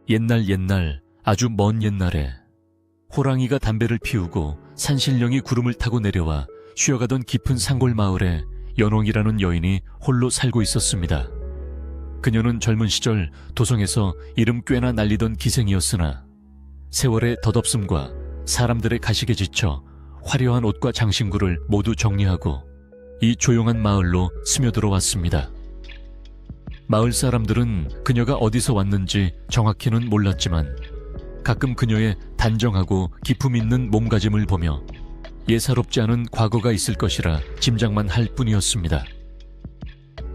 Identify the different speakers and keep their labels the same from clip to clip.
Speaker 1: 옛날 아주 먼 옛날에 호랑이가 담배를 피우고 산신령이 구름을 타고 내려와 쉬어가던 깊은 산골 마을에 연홍이라는 여인이 홀로 살고 있었습니다. 그녀는 젊은 시절 도성에서 이름 꽤나 날리던 기생이었으나 세월의 덧없음과 사람들의 가식에 지쳐 화려한 옷과 장신구를 모두 정리하고 이 조용한 마을로 스며들어 왔습니다. 마을 사람들은 그녀가 어디서 왔는지 정확히는 몰랐지만 가끔 그녀의 단정하고 기품 있는 몸가짐을 보며 예사롭지 않은 과거가 있을 것이라 짐작만 할 뿐이었습니다.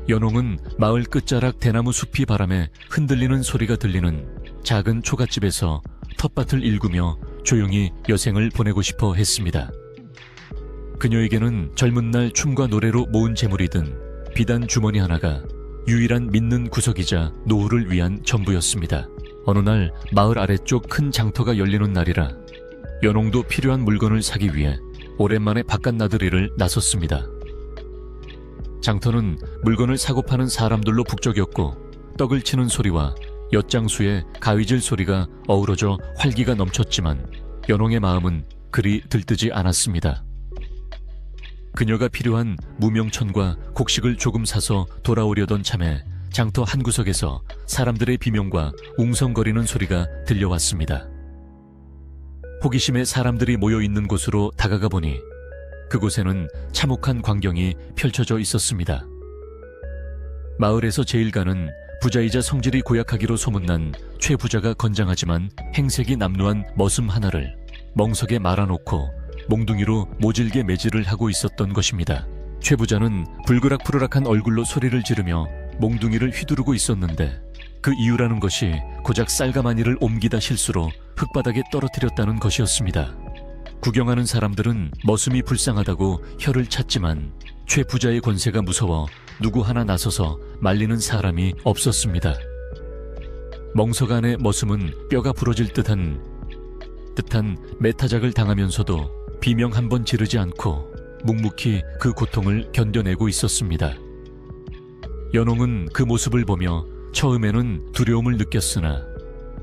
Speaker 1: 연홍은 마을 끝자락 대나무 숲이 바람에 흔들리는 소리가 들리는 작은 초가집에서 텃밭을 일구며 조용히 여생을 보내고 싶어 했습니다. 그녀에게는 젊은 날 춤과 노래로 모은 재물이든 비단 주머니 하나가 유일한 믿는 구석이자 노후를 위한 전부였습니다. 어느 날 마을 아래쪽 큰 장터가 열리는 날이라 연홍도 필요한 물건을 사기 위해 오랜만에 바깥 나들이를 나섰습니다. 장터는 물건을 사고 파는 사람들로 북적였고 떡을 치는 소리와 엿장수의 가위질 소리가 어우러져 활기가 넘쳤지만 연홍의 마음은 그리 들뜨지 않았습니다. 그녀가 필요한 무명천과 곡식을 조금 사서 돌아오려던 참에 장터 한 구석에서 사람들의 비명과 웅성거리는 소리가 들려왔습니다. 호기심에 사람들이 모여있는 곳으로 다가가 보니 그곳에는 참혹한 광경이 펼쳐져 있었습니다. 마을에서 제일 가는 부자이자 성질이 고약하기로 소문난 최 부자가 건장하지만 행색이 남루한 머슴 하나를 멍석에 말아놓고 몽둥이로 모질게 매질을 하고 있었던 것입니다. 최 부자는 불그락푸르락한 얼굴로 소리를 지르며 몽둥이를 휘두르고 있었는데 그 이유라는 것이 고작 쌀가마니를 옮기다 실수로 흙바닥에 떨어뜨렸다는 것이었습니다. 구경하는 사람들은 머슴이 불쌍하다고 혀를 찼지만 최 부자의 권세가 무서워 누구 하나 나서서 말리는 사람이 없었습니다. 멍석 안의 머슴은 뼈가 부러질 듯한 매타작을 당하면서도 비명 한 번 지르지 않고 묵묵히 그 고통을 견뎌내고 있었습니다. 연홍은 그 모습을 보며 처음에는 두려움을 느꼈으나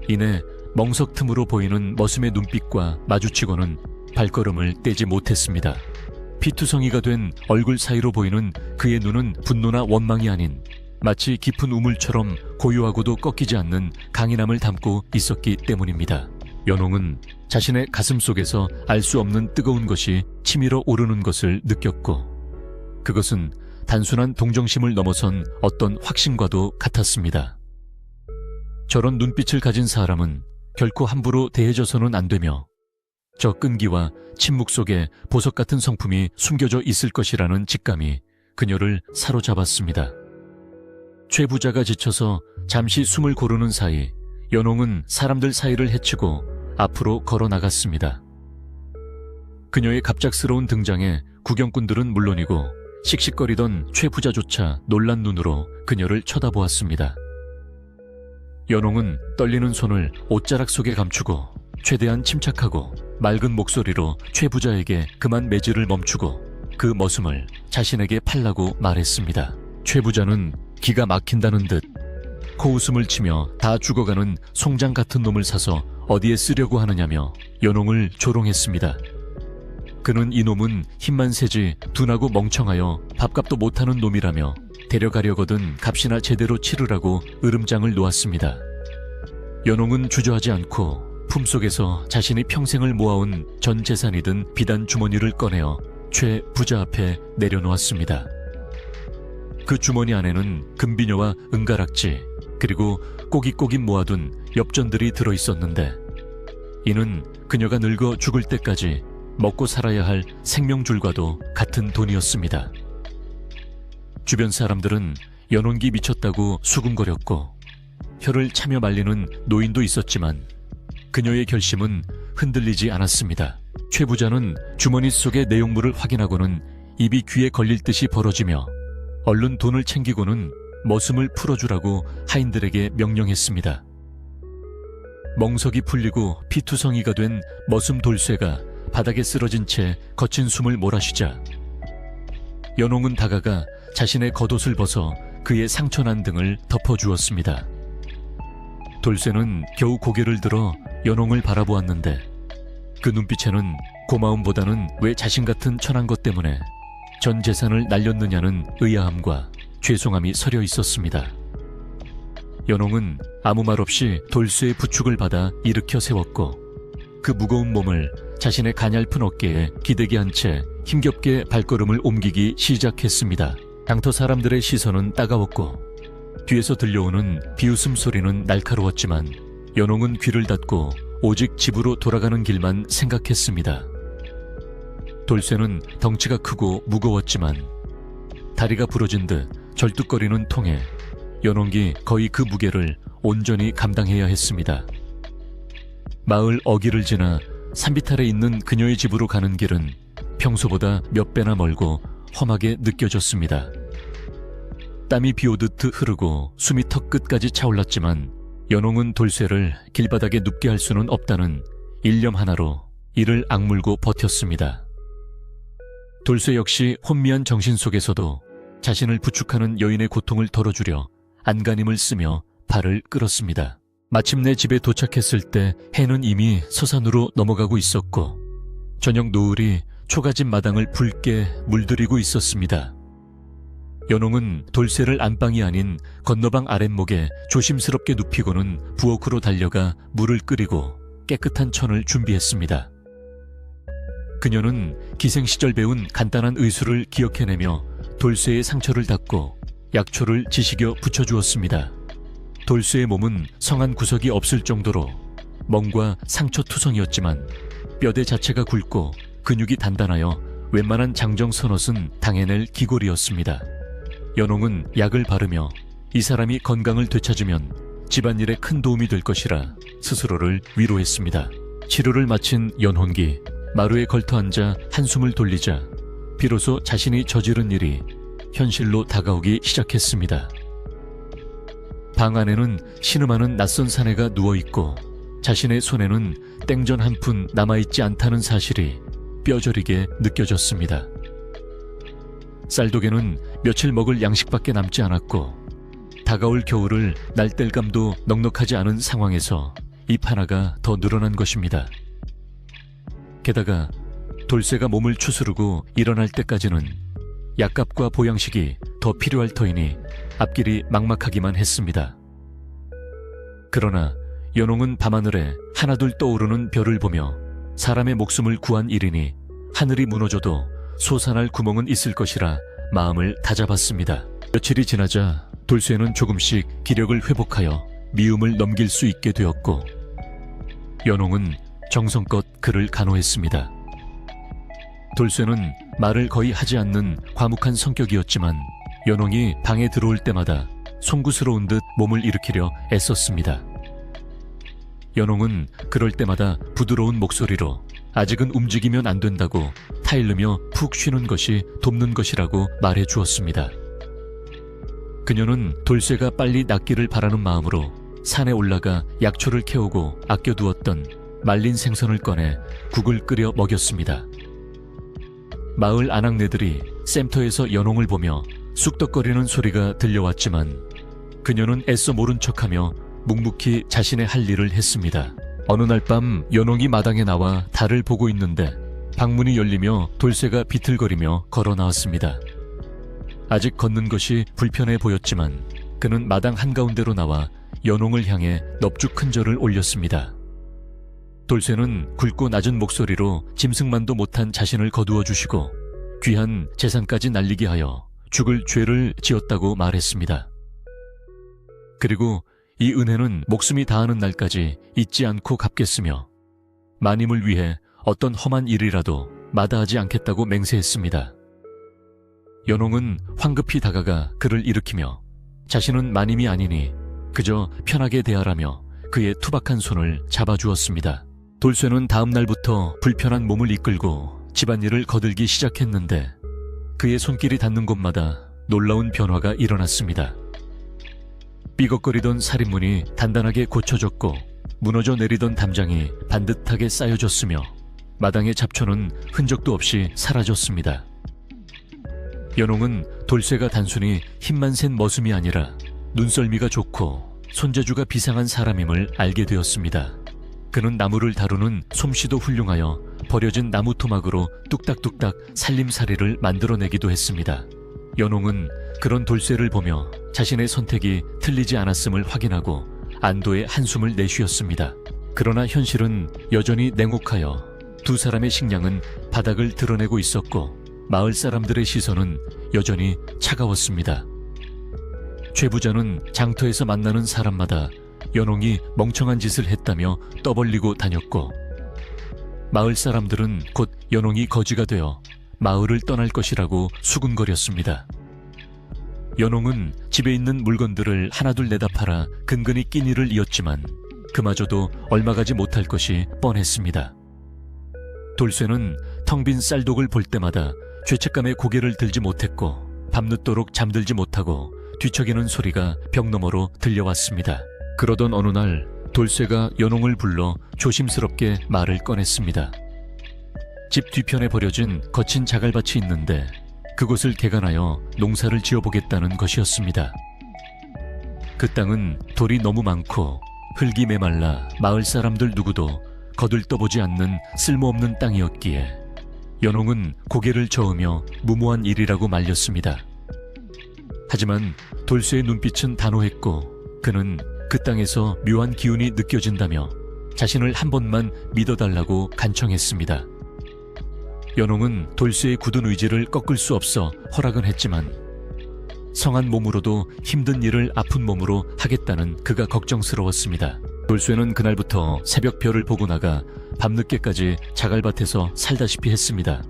Speaker 1: 이내 멍석 틈으로 보이는 머슴의 눈빛과 마주치고는 발걸음을 떼지 못했습니다. 피투성이가 된 얼굴 사이로 보이는 그의 눈은 분노나 원망이 아닌 마치 깊은 우물처럼 고요하고도 꺾이지 않는 강인함을 담고 있었기 때문입니다. 연홍은 자신의 가슴 속에서 알 수 없는 뜨거운 것이 치밀어 오르는 것을 느꼈고 그것은 단순한 동정심을 넘어선 어떤 확신과도 같았습니다. 저런 눈빛을 가진 사람은 결코 함부로 대해져서는 안 되며 저 끈기와 침묵 속에 보석 같은 성품이 숨겨져 있을 것이라는 직감이 그녀를 사로잡았습니다. 최 부자가 지쳐서 잠시 숨을 고르는 사이 연홍은 사람들 사이를 헤치고 앞으로 걸어 나갔습니다. 그녀의 갑작스러운 등장에 구경꾼들은 물론이고 씩씩거리던 최 부자조차 놀란 눈으로 그녀를 쳐다보았습니다. 연홍은 떨리는 손을 옷자락 속에 감추고 최대한 침착하고 맑은 목소리로 최 부자에게 그만 매질을 멈추고 그 머슴을 자신에게 팔라고 말했습니다. 최 부자는 기가 막힌다는 듯 코웃음을 치며 다 죽어가는 송장 같은 놈을 사서 어디에 쓰려고 하느냐며 연홍을 조롱했습니다. 그는 이놈은 힘만 세지 둔하고 멍청하여 밥값도 못하는 놈이라며 데려가려거든 값이나 제대로 치르라고 으름장을 놓았습니다. 연홍은 주저하지 않고 품속에서 자신이 평생을 모아온 전 재산이든 비단 주머니를 꺼내어 최 부자 앞에 내려놓았습니다. 그 주머니 안에는 금비녀와 은가락지 그리고 꼬깃꼬깃 모아둔 엽전들이 들어있었는데 이는 그녀가 늙어 죽을 때까지 먹고 살아야 할 생명줄과도 같은 돈이었습니다. 주변 사람들은 연홍기 미쳤다고 수군거렸고 혀를 차며 말리는 노인도 있었지만 그녀의 결심은 흔들리지 않았습니다. 최 부자는 주머니 속의 내용물을 확인하고는 입이 귀에 걸릴 듯이 벌어지며 얼른 돈을 챙기고는 머슴을 풀어주라고 하인들에게 명령했습니다. 멍석이 풀리고 피투성이가 된 머슴 돌쇠가 바닥에 쓰러진 채 거친 숨을 몰아쉬자 연홍은 다가가 자신의 겉옷을 벗어 그의 상처난 등을 덮어주었습니다. 돌쇠는 겨우 고개를 들어 연홍을 바라보았는데 그 눈빛에는 고마움보다는 왜 자신 같은 천한 것 때문에 전 재산을 날렸느냐는 의아함과 죄송함이 서려 있었습니다. 연홍은 아무 말 없이 돌쇠의 부축을 받아 일으켜 세웠고 그 무거운 몸을 자신의 가냘픈 어깨에 기대게 한 채 힘겹게 발걸음을 옮기기 시작했습니다. 장터 사람들의 시선은 따가웠고 뒤에서 들려오는 비웃음 소리는 날카로웠지만 연홍은 귀를 닫고 오직 집으로 돌아가는 길만 생각했습니다. 돌쇠는 덩치가 크고 무거웠지만 다리가 부러진 듯 절뚝거리는 통에 연홍이 거의 그 무게를 온전히 감당해야 했습니다. 마을 어귀를 지나 산비탈에 있는 그녀의 집으로 가는 길은 평소보다 몇 배나 멀고 험하게 느껴졌습니다. 땀이 비오듯 흐르고 숨이 턱끝까지 차올랐지만 연홍은 돌쇠를 길바닥에 눕게 할 수는 없다는 일념 하나로 이를 악물고 버텼습니다. 돌쇠 역시 혼미한 정신 속에서도 자신을 부축하는 여인의 고통을 덜어주려 안간힘을 쓰며 발을 끌었습니다. 마침내 집에 도착했을 때 해는 이미 서산으로 넘어가고 있었고 저녁 노을이 초가집 마당을 붉게 물들이고 있었습니다. 연홍은 돌쇠를 안방이 아닌 건너방 아랫목에 조심스럽게 눕히고는 부엌으로 달려가 물을 끓이고 깨끗한 천을 준비했습니다. 그녀는 기생시절 배운 간단한 의술을 기억해내며 돌쇠의 상처를 닦고 약초를 지식여 붙여주었습니다. 돌쇠의 몸은 성한 구석이 없을 정도로 멍과 상처투성이었지만 뼈대 자체가 굵고 근육이 단단하여 웬만한 장정선옷은 당해낼 기골이었습니다. 연홍은 약을 바르며 이 사람이 건강을 되찾으면 집안일에 큰 도움이 될 것이라 스스로를 위로했습니다. 치료를 마친 연홍기 마루에 걸터앉아 한숨을 돌리자 비로소 자신이 저지른 일이 현실로 다가오기 시작했습니다. 방 안에는 신음하는 낯선 사내가 누워있고 자신의 손에는 땡전 한 푼 남아있지 않다는 사실이 뼈저리게 느껴졌습니다. 쌀독에는 며칠 먹을 양식밖에 남지 않았고 다가올 겨울을 날뗄감도 넉넉하지 않은 상황에서 입 하나가 더 늘어난 것입니다. 게다가 돌쇠가 몸을 추스르고 일어날 때까지는 약값과 보양식이 더 필요할 터이니 앞길이 막막하기만 했습니다. 그러나 연홍은 밤하늘에 하나둘 떠오르는 별을 보며 사람의 목숨을 구한 일이니 하늘이 무너져도 솟아날 구멍은 있을 것이라 마음을 다잡았습니다. 며칠이 지나자 돌쇠는 조금씩 기력을 회복하여 미움을 넘길 수 있게 되었고 연홍은 정성껏 그를 간호했습니다. 돌쇠는 말을 거의 하지 않는 과묵한 성격이었지만 연홍이 방에 들어올 때마다 송구스러운 듯 몸을 일으키려 애썼습니다. 연홍은 그럴 때마다 부드러운 목소리로 아직은 움직이면 안 된다고 타일르며 푹 쉬는 것이 돕는 것이라고 말해 주었습니다. 그녀는 돌쇠가 빨리 낫기를 바라는 마음으로 산에 올라가 약초를 캐오고 아껴두었던 말린 생선을 꺼내 국을 끓여 먹였습니다. 마을 아낙네들이 샘터에서 연홍을 보며 쑥덕거리는 소리가 들려왔지만 그녀는 애써 모른 척하며 묵묵히 자신의 할 일을 했습니다. 어느 날 밤 연홍이 마당에 나와 달을 보고 있는데 방문이 열리며 돌쇠가 비틀거리며 걸어 나왔습니다. 아직 걷는 것이 불편해 보였지만 그는 마당 한가운데로 나와 연홍을 향해 넙죽 큰 절을 올렸습니다. 돌쇠는 굵고 낮은 목소리로 짐승만도 못한 자신을 거두어 주시고 귀한 재산까지 날리게 하여 죽을 죄를 지었다고 말했습니다. 그리고 이 은혜는 목숨이 다하는 날까지 잊지 않고 갚겠으며 마님을 위해 어떤 험한 일이라도 마다하지 않겠다고 맹세했습니다. 연홍은 황급히 다가가 그를 일으키며 자신은 마님이 아니니 그저 편하게 대하라며 그의 투박한 손을 잡아주었습니다. 돌쇠는 다음 날부터 불편한 몸을 이끌고 집안일을 거들기 시작했는데 그의 손길이 닿는 곳마다 놀라운 변화가 일어났습니다. 삐걱거리던 살인문이 단단하게 고쳐졌고 무너져 내리던 담장이 반듯하게 쌓여졌으며 마당의 잡초는 흔적도 없이 사라졌습니다. 연홍은 돌쇠가 단순히 힘만 센 머슴이 아니라 눈썰미가 좋고 손재주가 비상한 사람임을 알게 되었습니다. 그는 나무를 다루는 솜씨도 훌륭하여 버려진 나무 토막으로 뚝딱뚝딱 살림살이를 만들어내기도 했습니다. 연홍은 그런 돌쇠를 보며 자신의 선택이 틀리지 않았음을 확인하고 안도의 한숨을 내쉬었습니다. 그러나 현실은 여전히 냉혹하여 두 사람의 식량은 바닥을 드러내고 있었고 마을 사람들의 시선은 여전히 차가웠습니다. 최 부자는 장터에서 만나는 사람마다 연홍이 멍청한 짓을 했다며 떠벌리고 다녔고 마을 사람들은 곧 연홍이 거지가 되어 마을을 떠날 것이라고 수군거렸습니다. 연홍은 집에 있는 물건들을 하나둘 내다 팔아 근근히 끼니를 이었지만 그마저도 얼마 가지 못할 것이 뻔했습니다. 돌쇠는 텅 빈 쌀독을 볼 때마다 죄책감에 고개를 들지 못했고 밤늦도록 잠들지 못하고 뒤척이는 소리가 벽 너머로 들려왔습니다. 그러던 어느 날 돌쇠가 연홍을 불러 조심스럽게 말을 꺼냈습니다. 집 뒤편에 버려진 거친 자갈밭이 있는데 그곳을 개간하여 농사를 지어보겠다는 것이었습니다. 그 땅은 돌이 너무 많고 흙이 메말라 마을 사람들 누구도 거들떠보지 않는 쓸모없는 땅이었기에 연홍은 고개를 저으며 무모한 일이라고 말렸습니다. 하지만 돌쇠의 눈빛은 단호했고 그는 그 땅에서 묘한 기운이 느껴진다며 자신을 한 번만 믿어달라고 간청했습니다. 연홍은 돌쇠의 굳은 의지를 꺾을 수 없어 허락은 했지만 성한 몸으로도 힘든 일을 아픈 몸으로 하겠다는 그가 걱정스러웠습니다. 돌쇠는 그날부터 새벽별을 보고 나가 밤늦게까지 자갈밭에서 살다시피 했습니다.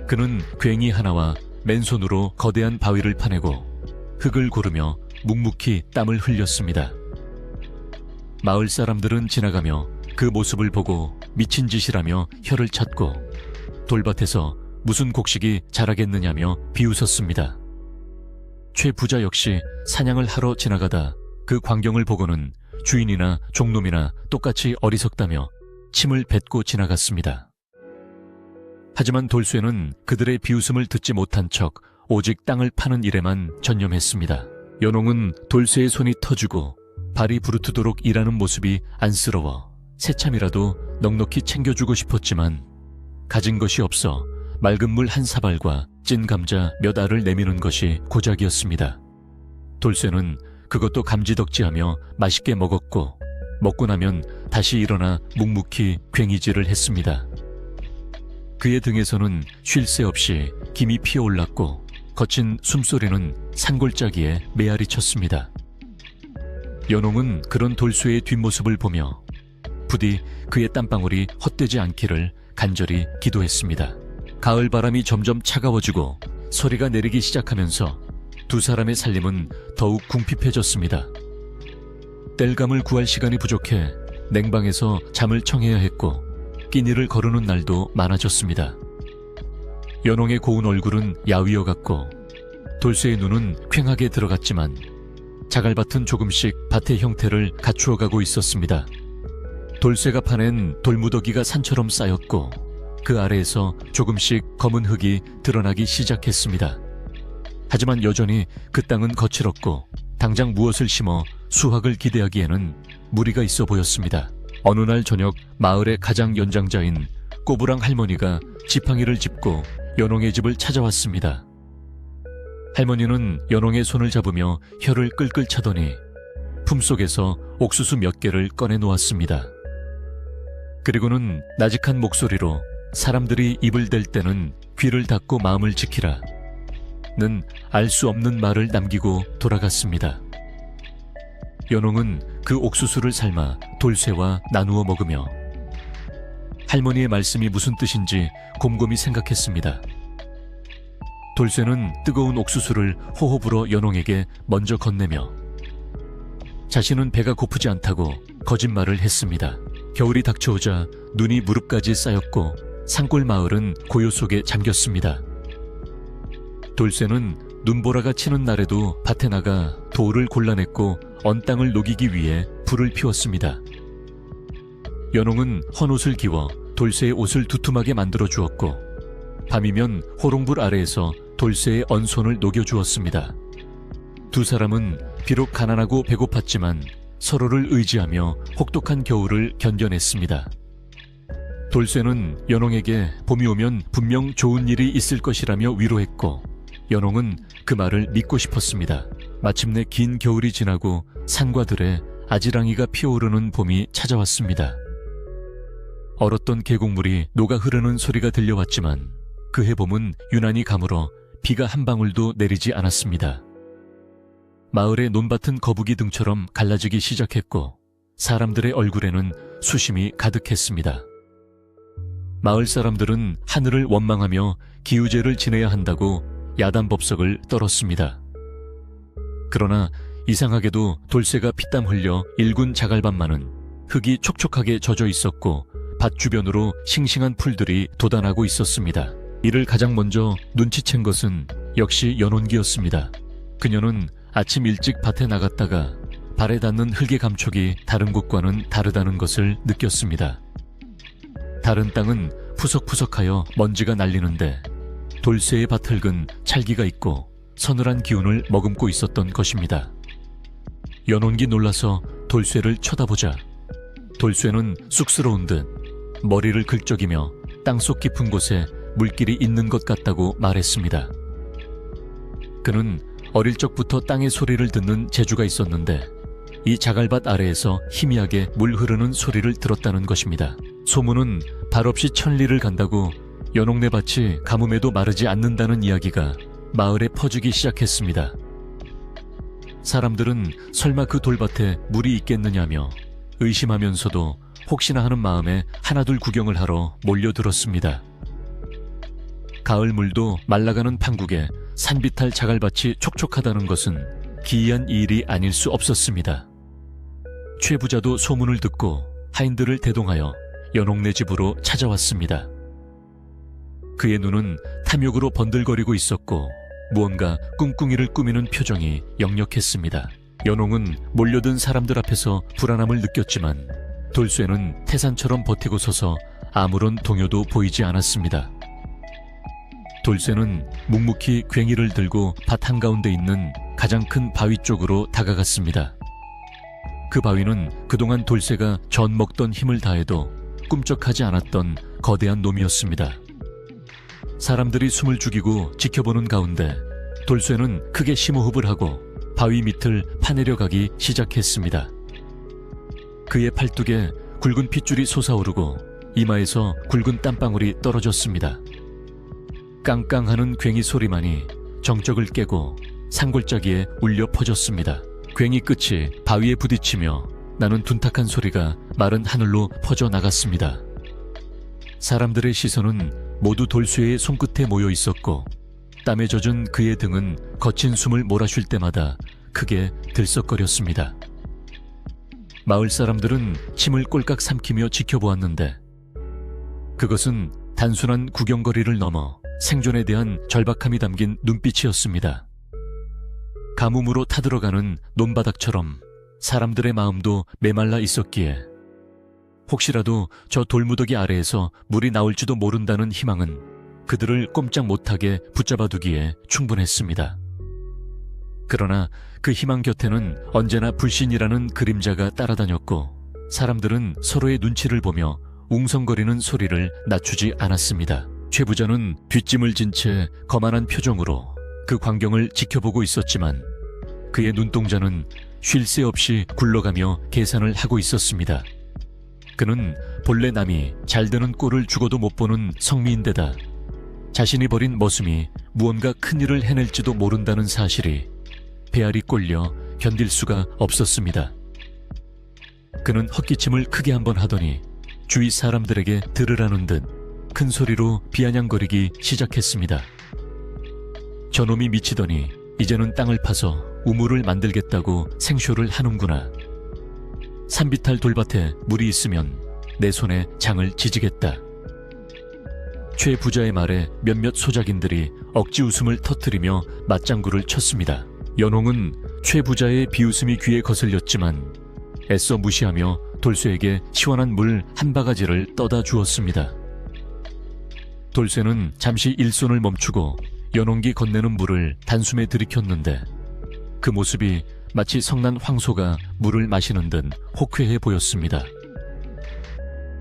Speaker 1: 그는 괭이 하나와 맨손으로 거대한 바위를 파내고 흙을 고르며 묵묵히 땀을 흘렸습니다. 마을 사람들은 지나가며 그 모습을 보고 미친 짓이라며 혀를 찼고 돌밭에서 무슨 곡식이 자라겠느냐며 비웃었습니다. 최 부자 역시 사냥을 하러 지나가다 그 광경을 보고는 주인이나 종놈이나 똑같이 어리석다며 침을 뱉고 지나갔습니다. 하지만 돌쇠는 그들의 비웃음을 듣지 못한 척 오직 땅을 파는 일에만 전념했습니다. 연홍은 돌쇠의 손이 터지고 발이 부르트도록 일하는 모습이 안쓰러워 새참이라도 넉넉히 챙겨주고 싶었지만 가진 것이 없어 맑은 물 한 사발과 찐 감자 몇 알을 내미는 것이 고작이었습니다. 돌쇠는 그것도 감지덕지하며 맛있게 먹었고 먹고 나면 다시 일어나 묵묵히 괭이질을 했습니다. 그의 등에서는 쉴 새 없이 김이 피어올랐고 거친 숨소리는 산골짜기에 메아리 쳤습니다. 연홍은 그런 돌쇠의 뒷모습을 보며 부디 그의 땀방울이 헛되지 않기를 간절히 기도했습니다. 가을 바람이 점점 차가워지고 소리가 내리기 시작하면서 두 사람의 살림은 더욱 궁핍해졌습니다. 땔감을 구할 시간이 부족해 냉방에서 잠을 청해야 했고 끼니를 거르는 날도 많아졌습니다. 연홍의 고운 얼굴은 야위어 같고 돌쇠의 눈은 퀭하게 들어갔지만 자갈밭은 조금씩 밭의 형태를 갖추어가고 있었습니다. 돌쇠가 파낸 돌무더기가 산처럼 쌓였고 그 아래에서 조금씩 검은 흙이 드러나기 시작했습니다. 하지만 여전히 그 땅은 거칠었고 당장 무엇을 심어 수확을 기대하기에는 무리가 있어 보였습니다. 어느 날 저녁 마을의 가장 연장자인 꼬부랑 할머니가 지팡이를 짚고 연홍의 집을 찾아왔습니다. 할머니는 연홍의 손을 잡으며 혀를 끌끌 차더니 품속에서 옥수수 몇 개를 꺼내 놓았습니다. 그리고는 나직한 목소리로 사람들이 입을 댈 때는 귀를 닫고 마음을 지키라 는 알 수 없는 말을 남기고 돌아갔습니다. 연홍은 그 옥수수를 삶아 돌쇠와 나누어 먹으며 할머니의 말씀이 무슨 뜻인지 곰곰이 생각했습니다. 돌쇠는 뜨거운 옥수수를 호호 불어 연홍에게 먼저 건네며 자신은 배가 고프지 않다고 거짓말을 했습니다. 겨울이 닥쳐오자 눈이 무릎까지 쌓였고 산골 마을은 고요 속에 잠겼습니다. 돌쇠는 눈보라가 치는 날에도 밭에 나가 돌을 골라냈고 언 땅을 녹이기 위해 불을 피웠습니다. 연홍은 헌옷을 기워 돌쇠의 옷을 두툼하게 만들어 주었고 밤이면 호롱불 아래에서 돌쇠의 언손을 녹여주었습니다. 두 사람은 비록 가난하고 배고팠지만 서로를 의지하며 혹독한 겨울을 견뎌냈습니다. 돌쇠는 연홍에게 봄이 오면 분명 좋은 일이 있을 것이라며 위로했고, 연홍은 그 말을 믿고 싶었습니다. 마침내 긴 겨울이 지나고 산과 들에 아지랑이가 피어오르는 봄이 찾아왔습니다. 얼었던 계곡물이 녹아 흐르는 소리가 들려왔지만 그 해봄은 유난히 가물어 비가 한 방울도 내리지 않았습니다. 마을의 논밭은 거북이 등처럼 갈라지기 시작했고 사람들의 얼굴에는 수심이 가득했습니다. 마을 사람들은 하늘을 원망하며 기우제를 지내야 한다고 야단법석을 떨었습니다. 그러나 이상하게도 돌쇠가 피땀 흘려 일군 자갈밭만은 흙이 촉촉하게 젖어 있었고 밭 주변으로 싱싱한 풀들이 돋아나고 있었습니다. 이를 가장 먼저 눈치챈 것은 역시 연홍기였습니다. 그녀는 아침 일찍 밭에 나갔다가 발에 닿는 흙의 감촉이 다른 곳과는 다르다는 것을 느꼈습니다. 다른 땅은 푸석푸석하여 먼지가 날리는데 돌쇠의 밭흙은 찰기가 있고 서늘한 기운을 머금고 있었던 것입니다. 연홍기 놀라서 돌쇠를 쳐다보자 돌쇠는 쑥스러운 듯 머리를 긁적이며 땅속 깊은 곳에 물길이 있는 것 같다고 말했습니다. 그는 어릴 적부터 땅의 소리를 듣는 재주가 있었는데 이 자갈밭 아래에서 희미하게 물 흐르는 소리를 들었다는 것입니다. 소문은 발 없이 천리를 간다고 연홍네 밭이 가뭄에도 마르지 않는다는 이야기가 마을에 퍼지기 시작했습니다. 사람들은 설마 그 돌밭에 물이 있겠느냐며 의심하면서도 혹시나 하는 마음에 하나둘 구경을 하러 몰려들었습니다. 가을 물도 말라가는 판국에 산비탈 자갈밭이 촉촉하다는 것은 기이한 일이 아닐 수 없었습니다. 최 부자도 소문을 듣고 하인들을 대동하여 연홍네 집으로 찾아왔습니다. 그의 눈은 탐욕으로 번들거리고 있었고 무언가 꿍꿍이를 꾸미는 표정이 역력했습니다. 연홍은 몰려든 사람들 앞에서 불안함을 느꼈지만 돌쇠는 태산처럼 버티고 서서 아무런 동요도 보이지 않았습니다. 돌쇠는 묵묵히 괭이를 들고 밭 한가운데 있는 가장 큰 바위 쪽으로 다가갔습니다. 그 바위는 그동안 돌쇠가 전 먹던 힘을 다해도 꿈쩍하지 않았던 거대한 놈이었습니다. 사람들이 숨을 죽이고 지켜보는 가운데 돌쇠는 크게 심호흡을 하고 바위 밑을 파내려가기 시작했습니다. 그의 팔뚝에 굵은 핏줄이 솟아오르고 이마에서 굵은 땀방울이 떨어졌습니다. 깡깡하는 괭이 소리만이 정적을 깨고 산골짜기에 울려 퍼졌습니다. 괭이 끝이 바위에 부딪히며 나는 둔탁한 소리가 마른 하늘로 퍼져나갔습니다. 사람들의 시선은 모두 돌쇠의 손끝에 모여 있었고 땀에 젖은 그의 등은 거친 숨을 몰아쉴 때마다 크게 들썩거렸습니다. 마을 사람들은 침을 꼴깍 삼키며 지켜보았는데 그것은 단순한 구경거리를 넘어 생존에 대한 절박함이 담긴 눈빛이었습니다. 가뭄으로 타들어가는 논바닥처럼 사람들의 마음도 메말라 있었기에 혹시라도 저 돌무더기 아래에서 물이 나올지도 모른다는 희망은 그들을 꼼짝 못하게 붙잡아두기에 충분했습니다. 그러나 그 희망 곁에는 언제나 불신이라는 그림자가 따라다녔고 사람들은 서로의 눈치를 보며 웅성거리는 소리를 낮추지 않았습니다. 최 부자는 뒷짐을 진 채 거만한 표정으로 그 광경을 지켜보고 있었지만 그의 눈동자는 쉴 새 없이 굴러가며 계산을 하고 있었습니다. 그는 본래 남이 잘 되는 꼴을 죽어도 못 보는 성미인데다 자신이 벌인 머슴이 무언가 큰일을 해낼지도 모른다는 사실이 배알이 꼴려 견딜 수가 없었습니다. 그는 헛기침을 크게 한번 하더니 주위 사람들에게 들으라는 듯 큰 소리로 비아냥거리기 시작했습니다. 저놈이 미치더니 이제는 땅을 파서 우물을 만들겠다고 생쇼를 하는구나. 산비탈 돌밭에 물이 있으면 내 손에 장을 지지겠다. 최 부자의 말에 몇몇 소작인들이 억지 웃음을 터뜨리며 맞장구를 쳤습니다. 연홍은 최 부자의 비웃음이 귀에 거슬렸지만 애써 무시하며 돌쇠에게 시원한 물 한 바가지를 떠다 주었습니다. 돌쇠는 잠시 일손을 멈추고 연홍기 건네는 물을 단숨에 들이켰는데 그 모습이 마치 성난 황소가 물을 마시는 듯 호쾌해 보였습니다.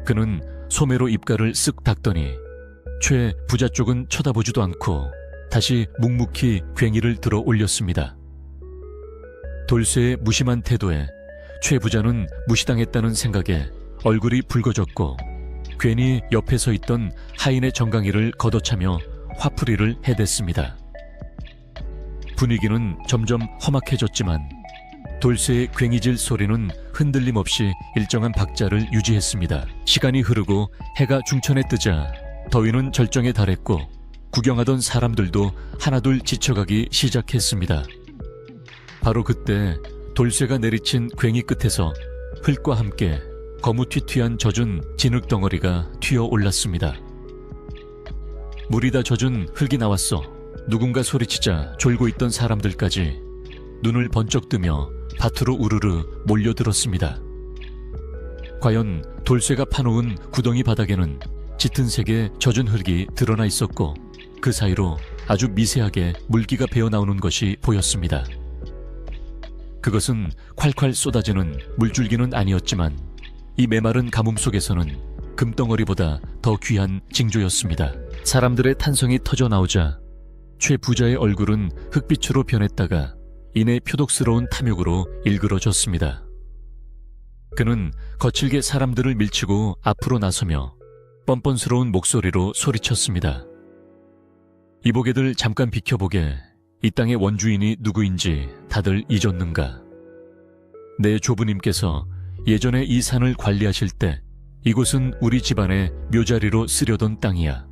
Speaker 1: 그는 소매로 입가를 쓱 닦더니 최 부자 쪽은 쳐다보지도 않고 다시 묵묵히 괭이를 들어 올렸습니다. 돌쇠의 무심한 태도에 최 부자는 무시당했다는 생각에 얼굴이 붉어졌고 괜히 옆에 서 있던 하인의 정강이를 걷어차며 화풀이를 해댔습니다. 분위기는 점점 험악해졌지만 돌쇠의 괭이질 소리는 흔들림 없이 일정한 박자를 유지했습니다. 시간이 흐르고 해가 중천에 뜨자 더위는 절정에 달했고 구경하던 사람들도 하나둘 지쳐가기 시작했습니다. 바로 그때 돌쇠가 내리친 괭이 끝에서 흙과 함께 거무튀튀한 젖은 진흙덩어리가 튀어 올랐습니다. 물이 다 젖은 흙이 나왔어. 누군가 소리치자 졸고 있던 사람들까지 눈을 번쩍 뜨며 밭으로 우르르 몰려들었습니다. 과연 돌쇠가 파놓은 구덩이 바닥에는 짙은 색의 젖은 흙이 드러나 있었고 그 사이로 아주 미세하게 물기가 배어나오는 것이 보였습니다. 그것은 콸콸 쏟아지는 물줄기는 아니었지만 이 메마른 가뭄 속에서는 금덩어리보다 더 귀한 징조였습니다. 사람들의 탄성이 터져 나오자 최 부자의 얼굴은 흙빛으로 변했다가 이내 표독스러운 탐욕으로 일그러졌습니다. 그는 거칠게 사람들을 밀치고 앞으로 나서며 뻔뻔스러운 목소리로 소리쳤습니다. 이보게들 잠깐 비켜보게. 이 땅의 원주인이 누구인지 다들 잊었는가? 내 조부님께서 예전에 이 산을 관리하실 때 이곳은 우리 집안의 묘자리로 쓰려던 땅이야.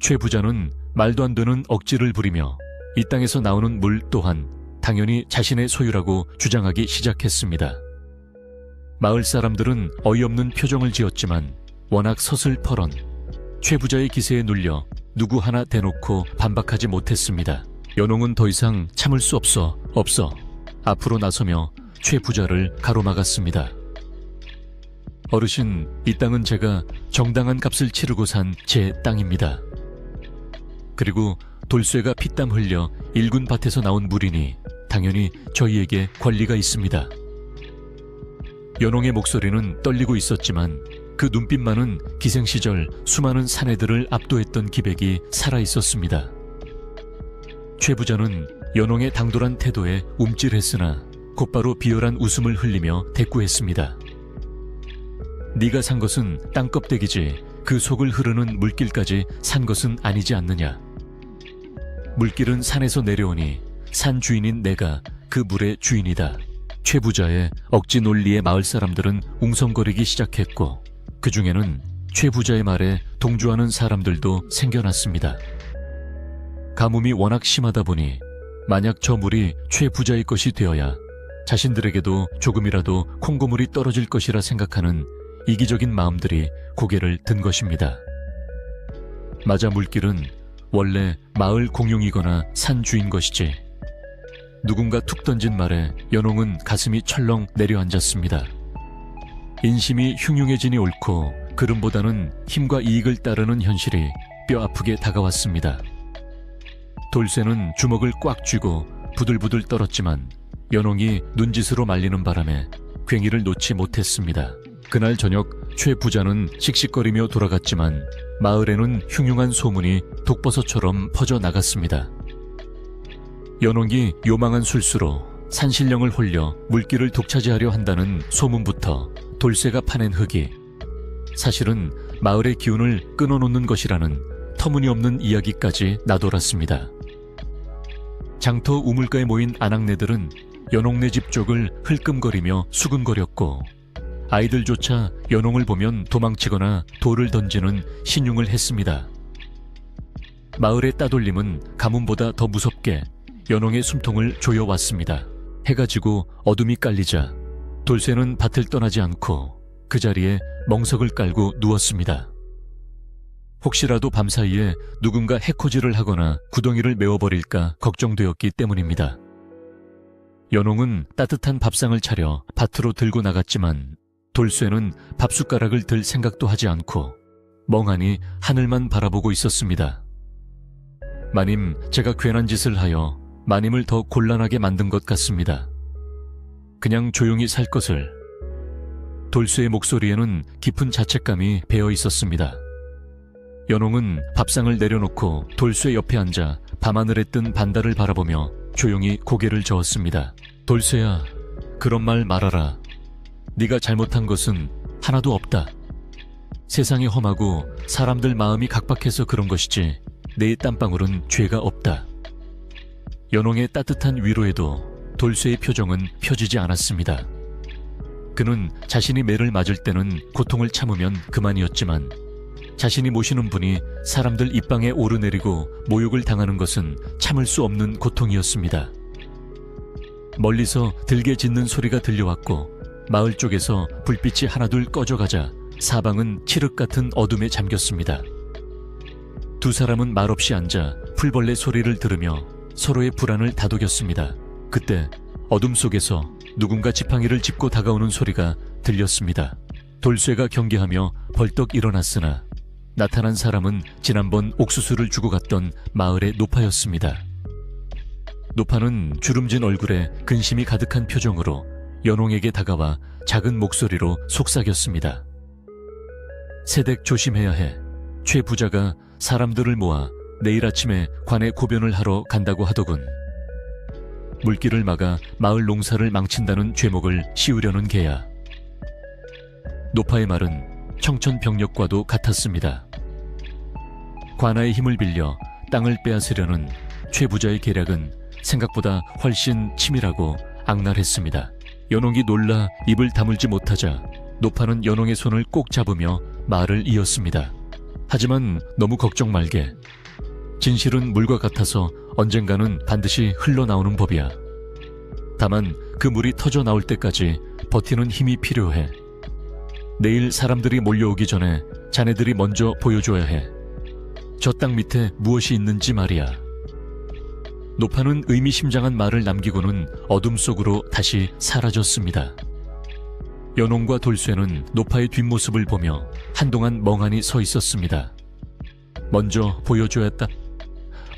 Speaker 1: 최 부자는 말도 안 되는 억지를 부리며 이 땅에서 나오는 물 또한 당연히 자신의 소유라고 주장하기 시작했습니다. 마을 사람들은 어이없는 표정을 지었지만 워낙 서슬퍼런 최 부자의 기세에 눌려 누구 하나 대놓고 반박하지 못했습니다. 연홍은 더 이상 참을 수 없어 앞으로 나서며 최 부자를 가로막았습니다. 어르신, 이 땅은 제가 정당한 값을 치르고 산 제 땅입니다. 그리고 돌쇠가 피땀 흘려 일군 밭에서 나온 물이니 당연히 저희에게 권리가 있습니다. 연홍의 목소리는 떨리고 있었지만 그 눈빛만은 기생시절 수많은 사내들을 압도했던 기백이 살아있었습니다. 최 부자는 연홍의 당돌한 태도에 움찔했으나 곧바로 비열한 웃음을 흘리며 대꾸했습니다. 네가 산 것은 땅껍데기지 그 속을 흐르는 물길까지 산 것은 아니지 않느냐. 물길은 산에서 내려오니 산 주인인 내가 그 물의 주인이다. 최 부자의 억지 논리에 마을 사람들은 웅성거리기 시작했고 그 중에는 최 부자의 말에 동조하는 사람들도 생겨났습니다. 가뭄이 워낙 심하다 보니 만약 저 물이 최 부자의 것이 되어야 자신들에게도 조금이라도 콩고물이 떨어질 것이라 생각하는 이기적인 마음들이 고개를 든 것입니다. 맞아, 물길은 원래 마을 공용이거나 산 주인 것이지. 누군가 툭 던진 말에 연홍은 가슴이 철렁 내려앉았습니다. 인심이 흉흉해지니 옳고 그름보다는 힘과 이익을 따르는 현실이 뼈아프게 다가왔습니다. 돌쇠는 주먹을 꽉 쥐고 부들부들 떨었지만 연홍이 눈짓으로 말리는 바람에 괭이를 놓지 못했습니다. 그날 저녁 최 부자는 씩씩거리며 돌아갔지만 마을에는 흉흉한 소문이 독버섯처럼 퍼져나갔습니다. 연홍이 요망한 술수로 산신령을 홀려 물길을 독차지하려 한다는 소문부터 돌쇠가 파낸 흙이 사실은 마을의 기운을 끊어놓는 것이라는 터무니없는 이야기까지 나돌았습니다. 장터 우물가에 모인 아낙네들은 연홍네 집 쪽을 흘끔거리며 수근거렸고 아이들조차 연홍을 보면 도망치거나 돌을 던지는 신용을 했습니다. 마을의 따돌림은 가뭄보다 더 무섭게 연홍의 숨통을 조여왔습니다. 해가 지고 어둠이 깔리자 돌쇠는 밭을 떠나지 않고 그 자리에 멍석을 깔고 누웠습니다. 혹시라도 밤사이에 누군가 해코지를 하거나 구덩이를 메워버릴까 걱정되었기 때문입니다. 연홍은 따뜻한 밥상을 차려 밭으로 들고 나갔지만 돌쇠는 밥숟가락을 들 생각도 하지 않고 멍하니 하늘만 바라보고 있었습니다. 마님, 제가 괜한 짓을 하여 마님을 더 곤란하게 만든 것 같습니다. 그냥 조용히 살 것을. 돌쇠의 목소리에는 깊은 자책감이 배어 있었습니다. 연홍은 밥상을 내려놓고 돌쇠 옆에 앉아 밤하늘에 뜬 반달을 바라보며 조용히 고개를 저었습니다. 돌쇠야, 그런 말 말아라. 네가 잘못한 것은 하나도 없다. 세상이 험하고 사람들 마음이 각박해서 그런 것이지 내 땀방울은 죄가 없다. 연홍의 따뜻한 위로에도 돌쇠의 표정은 펴지지 않았습니다. 그는 자신이 매를 맞을 때는 고통을 참으면 그만이었지만 자신이 모시는 분이 사람들 입방에 오르내리고 모욕을 당하는 것은 참을 수 없는 고통이었습니다. 멀리서 들개 짖는 소리가 들려왔고 마을 쪽에서 불빛이 하나둘 꺼져가자 사방은 칠흑 같은 어둠에 잠겼습니다. 두 사람은 말없이 앉아 풀벌레 소리를 들으며 서로의 불안을 다독였습니다. 그때 어둠 속에서 누군가 지팡이를 짚고 다가오는 소리가 들렸습니다. 돌쇠가 경계하며 벌떡 일어났으나 나타난 사람은 지난번 옥수수를 주고 갔던 마을의 노파였습니다. 노파는 주름진 얼굴에 근심이 가득한 표정으로 연홍에게 다가와 작은 목소리로 속삭였습니다. 세댁 조심해야 해. 최 부자가 사람들을 모아 내일 아침에 관에 고변을 하러 간다고 하더군. 물길을 막아 마을 농사를 망친다는 죄목을 씌우려는 게야. 노파의 말은 청천벽력과도 같았습니다. 관아의 힘을 빌려 땅을 빼앗으려는 최 부자의 계략은 생각보다 훨씬 치밀하고 악랄했습니다. 연홍이 놀라 입을 다물지 못하자 노파는 연홍의 손을 꼭 잡으며 말을 이었습니다. 하지만 너무 걱정 말게. 진실은 물과 같아서 언젠가는 반드시 흘러나오는 법이야. 다만 그 물이 터져 나올 때까지 버티는 힘이 필요해. 내일 사람들이 몰려오기 전에 자네들이 먼저 보여줘야 해. 저 땅 밑에 무엇이 있는지 말이야. 노파는 의미심장한 말을 남기고는 어둠 속으로 다시 사라졌습니다. 연홍과 돌쇠는 노파의 뒷모습을 보며 한동안 멍하니 서 있었습니다. 먼저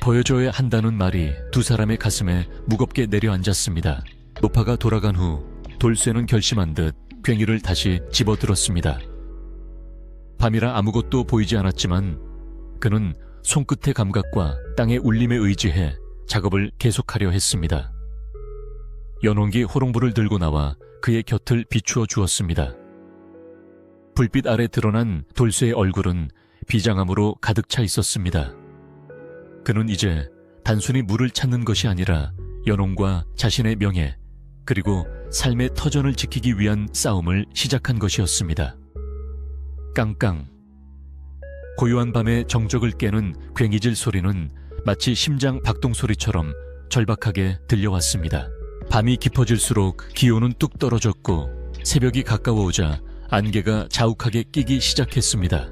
Speaker 1: 보여줘야 한다는 말이 두 사람의 가슴에 무겁게 내려앉았습니다. 노파가 돌아간 후 돌쇠는 결심한 듯 괭이를 다시 집어들었습니다. 밤이라 아무것도 보이지 않았지만 그는 손끝의 감각과 땅의 울림에 의지해 작업을 계속하려 했습니다. 연홍이 호롱불을 들고 나와 그의 곁을 비추어 주었습니다. 불빛 아래 드러난 돌쇠의 얼굴은 비장함으로 가득 차 있었습니다. 그는 이제 단순히 물을 찾는 것이 아니라 연홍과 자신의 명예 그리고 삶의 터전을 지키기 위한 싸움을 시작한 것이었습니다. 깡깡. 고요한 밤의 정적을 깨는 괭이질 소리는 마치 심장 박동 소리처럼 절박하게 들려왔습니다. 밤이 깊어질수록 기온은 뚝 떨어졌고 새벽이 가까워오자 안개가 자욱하게 끼기 시작했습니다.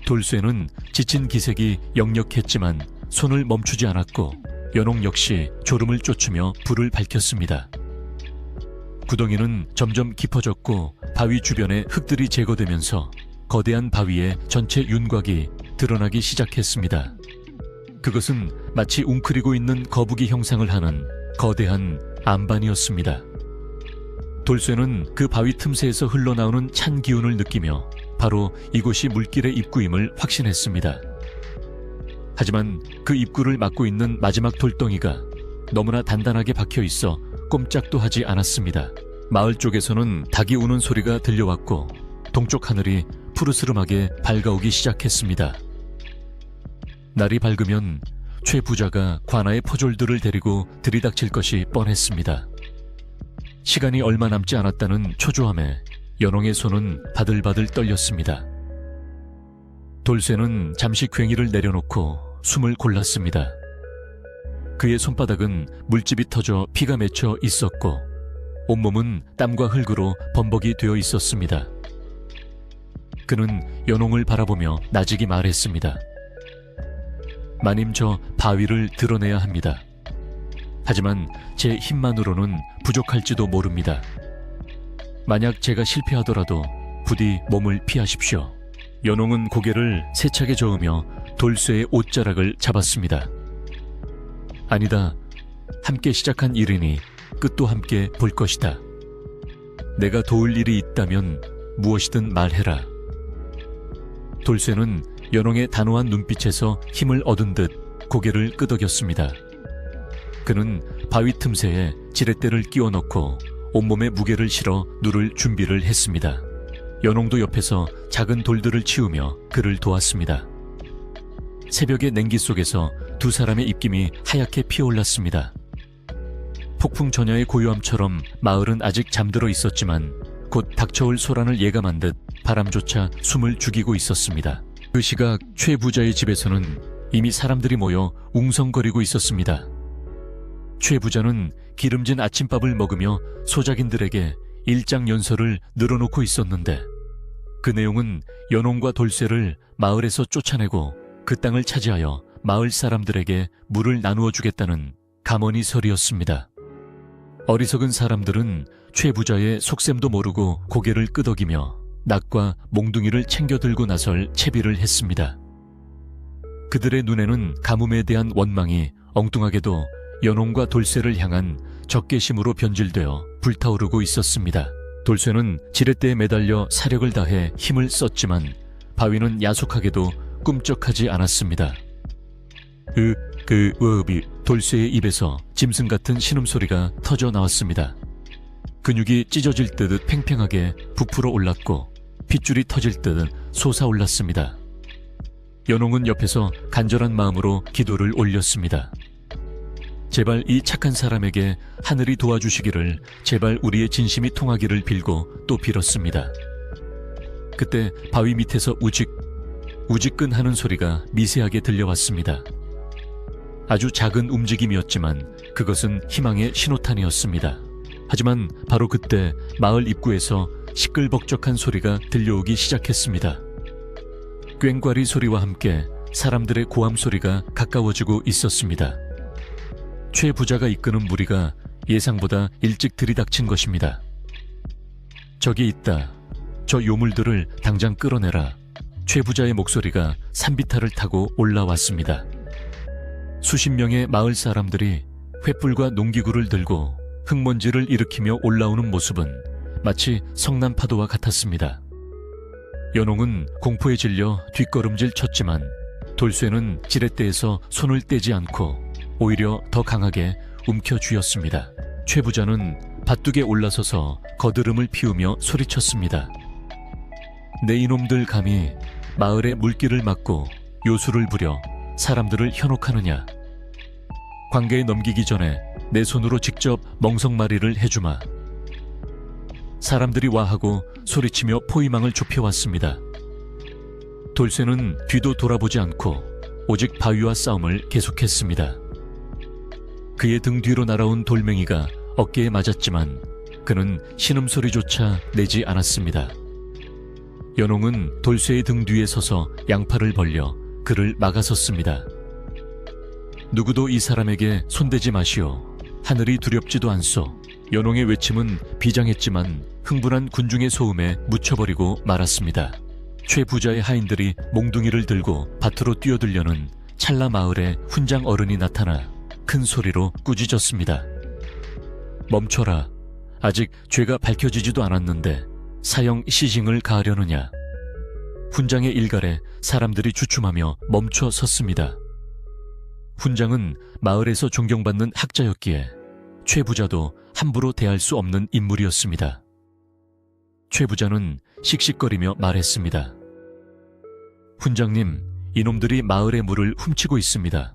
Speaker 1: 돌쇠는 지친 기색이 역력했지만 손을 멈추지 않았고 연홍 역시 졸음을 쫓으며 불을 밝혔습니다. 구덩이는 점점 깊어졌고 바위 주변의 흙들이 제거되면서 거대한 바위의 전체 윤곽이 드러나기 시작했습니다. 그것은 마치 웅크리고 있는 거북이 형상을 하는 거대한 안반이었습니다. 돌쇠는 그 바위 틈새에서 흘러나오는 찬 기운을 느끼며 바로 이곳이 물길의 입구임을 확신했습니다. 하지만 그 입구를 막고 있는 마지막 돌덩이가 너무나 단단하게 박혀 있어 꼼짝도 하지 않았습니다. 마을 쪽에서는 닭이 우는 소리가 들려왔고 동쪽 하늘이 푸르스름하게 밝아오기 시작했습니다. 날이 밝으면 최 부자가 관아의 포졸들을 데리고 들이닥칠 것이 뻔했습니다. 시간이 얼마 남지 않았다는 초조함에 연홍의 손은 바들바들 떨렸습니다. 돌쇠는 잠시 괭이를 내려놓고 숨을 골랐습니다. 그의 손바닥은 물집이 터져 피가 맺혀 있었고 온몸은 땀과 흙으로 범벅이 되어 있었습니다. 그는 연홍을 바라보며 나직이 말했습니다. 마님, 저 바위를 드러내야 합니다. 하지만 제 힘만으로는 부족할지도 모릅니다. 만약 제가 실패하더라도 부디 몸을 피하십시오. 연홍은 고개를 세차게 저으며 돌쇠의 옷자락을 잡았습니다. 아니다. 함께 시작한 일이니 끝도 함께 볼 것이다. 내가 도울 일이 있다면 무엇이든 말해라. 돌쇠는 연홍의 단호한 눈빛에서 힘을 얻은 듯 고개를 끄덕였습니다. 그는 바위 틈새에 지렛대를 끼워 넣고 온몸에 무게를 실어 누를 준비를 했습니다. 연홍도 옆에서 작은 돌들을 치우며 그를 도왔습니다. 새벽의 냉기 속에서 두 사람의 입김이 하얗게 피어올랐습니다. 폭풍 전야의 고요함처럼 마을은 아직 잠들어 있었지만 곧 닥쳐올 소란을 예감한 듯 바람조차 숨을 죽이고 있었습니다. 그 시각 최 부자의 집에서는 이미 사람들이 모여 웅성거리고 있었습니다. 최 부자는 기름진 아침밥을 먹으며 소작인들에게 일장연설을 늘어놓고 있었는데 그 내용은 연홍과 돌쇠를 마을에서 쫓아내고 그 땅을 차지하여 마을 사람들에게 물을 나누어 주겠다는 감언이설이었습니다. 어리석은 사람들은 최 부자의 속셈도 모르고 고개를 끄덕이며 낙과 몽둥이를 챙겨 들고 나설 채비를 했습니다. 그들의 눈에는 가뭄에 대한 원망이 엉뚱하게도 연홍과 돌쇠를 향한 적개심으로 변질되어 불타오르고 있었습니다. 돌쇠는 지렛대에 매달려 사력을 다해 힘을 썼지만 바위는 야속하게도 꿈쩍하지 않았습니다. 돌쇠의 입에서 짐승 같은 신음소리가 터져 나왔습니다. 근육이 찢어질 듯 팽팽하게 부풀어 올랐고 핏줄이 터질 듯 솟아올랐습니다. 연홍은 옆에서 간절한 마음으로 기도를 올렸습니다. 제발 이 착한 사람에게 하늘이 도와주시기를, 제발 우리의 진심이 통하기를 빌고 또 빌었습니다. 그때 바위 밑에서 우지끈하는 소리가 미세하게 들려왔습니다. 아주 작은 움직임이었지만 그것은 희망의 신호탄이었습니다. 하지만 바로 그때 마을 입구에서 시끌벅적한 소리가 들려오기 시작했습니다. 꽹과리 소리와 함께 사람들의 고함 소리가 가까워지고 있었습니다. 최 부자가 이끄는 무리가 예상보다 일찍 들이닥친 것입니다. 저기 있다. 저 요물들을 당장 끌어내라. 최 부자의 목소리가 산비탈을 타고 올라왔습니다. 수십 명의 마을 사람들이 횃불과 농기구를 들고 흙먼지를 일으키며 올라오는 모습은 마치 성난 파도와 같았습니다. 연홍은 공포에 질려 뒷걸음질 쳤지만 돌쇠는 지렛대에서 손을 떼지 않고 오히려 더 강하게 움켜쥐었습니다. 최 부자는 밭둑에 올라서서 거드름을 피우며 소리쳤습니다. 내 이놈들 감히 마을의 물길을 막고 요술을 부려 사람들을 현혹하느냐. 관계에 넘기기 전에 내 손으로 직접 멍석마리를 해주마. 사람들이 와하고 소리치며 포위망을 좁혀왔습니다. 돌쇠는 뒤도 돌아보지 않고 오직 바위와 싸움을 계속했습니다. 그의 등 뒤로 날아온 돌멩이가 어깨에 맞았지만 그는 신음소리조차 내지 않았습니다. 연홍은 돌쇠의 등 뒤에 서서 양팔을 벌려 그를 막아섰습니다. 누구도 이 사람에게 손대지 마시오. 하늘이 두렵지도 않소. 연홍의 외침은 비장했지만 흥분한 군중의 소음에 묻혀버리고 말았습니다. 최 부자의 하인들이 몽둥이를 들고 밭으로 뛰어들려는 찰나 마을에 훈장 어른이 나타나 큰 소리로 꾸짖었습니다. 멈춰라. 아직 죄가 밝혀지지도 않았는데 사형 시징을 가하려느냐. 훈장의 일갈에 사람들이 주춤하며 멈춰 섰습니다. 훈장은 마을에서 존경받는 학자였기에 최 부자도 함부로 대할 수 없는 인물이었습니다. 최 부자는 씩씩거리며 말했습니다. 훈장님, 이놈들이 마을의 물을 훔치고 있습니다.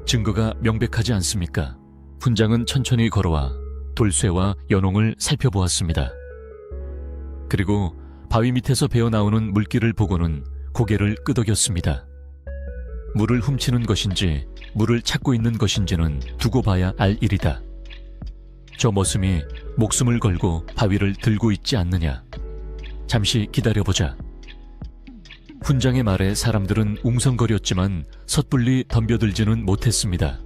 Speaker 1: 증거가 명백하지 않습니까? 훈장은 천천히 걸어와 돌쇠와 연홍을 살펴보았습니다. 그리고 바위 밑에서 배어나오는 물길을 보고는 고개를 끄덕였습니다. 물을 훔치는 것인지 물을 찾고 있는 것인지는 두고 봐야 알 일이다. 저 머슴이 목숨을 걸고 바위를 들고 있지 않느냐. 잠시 기다려보자. 훈장의 말에 사람들은 웅성거렸지만 섣불리 덤벼들지는 못했습니다.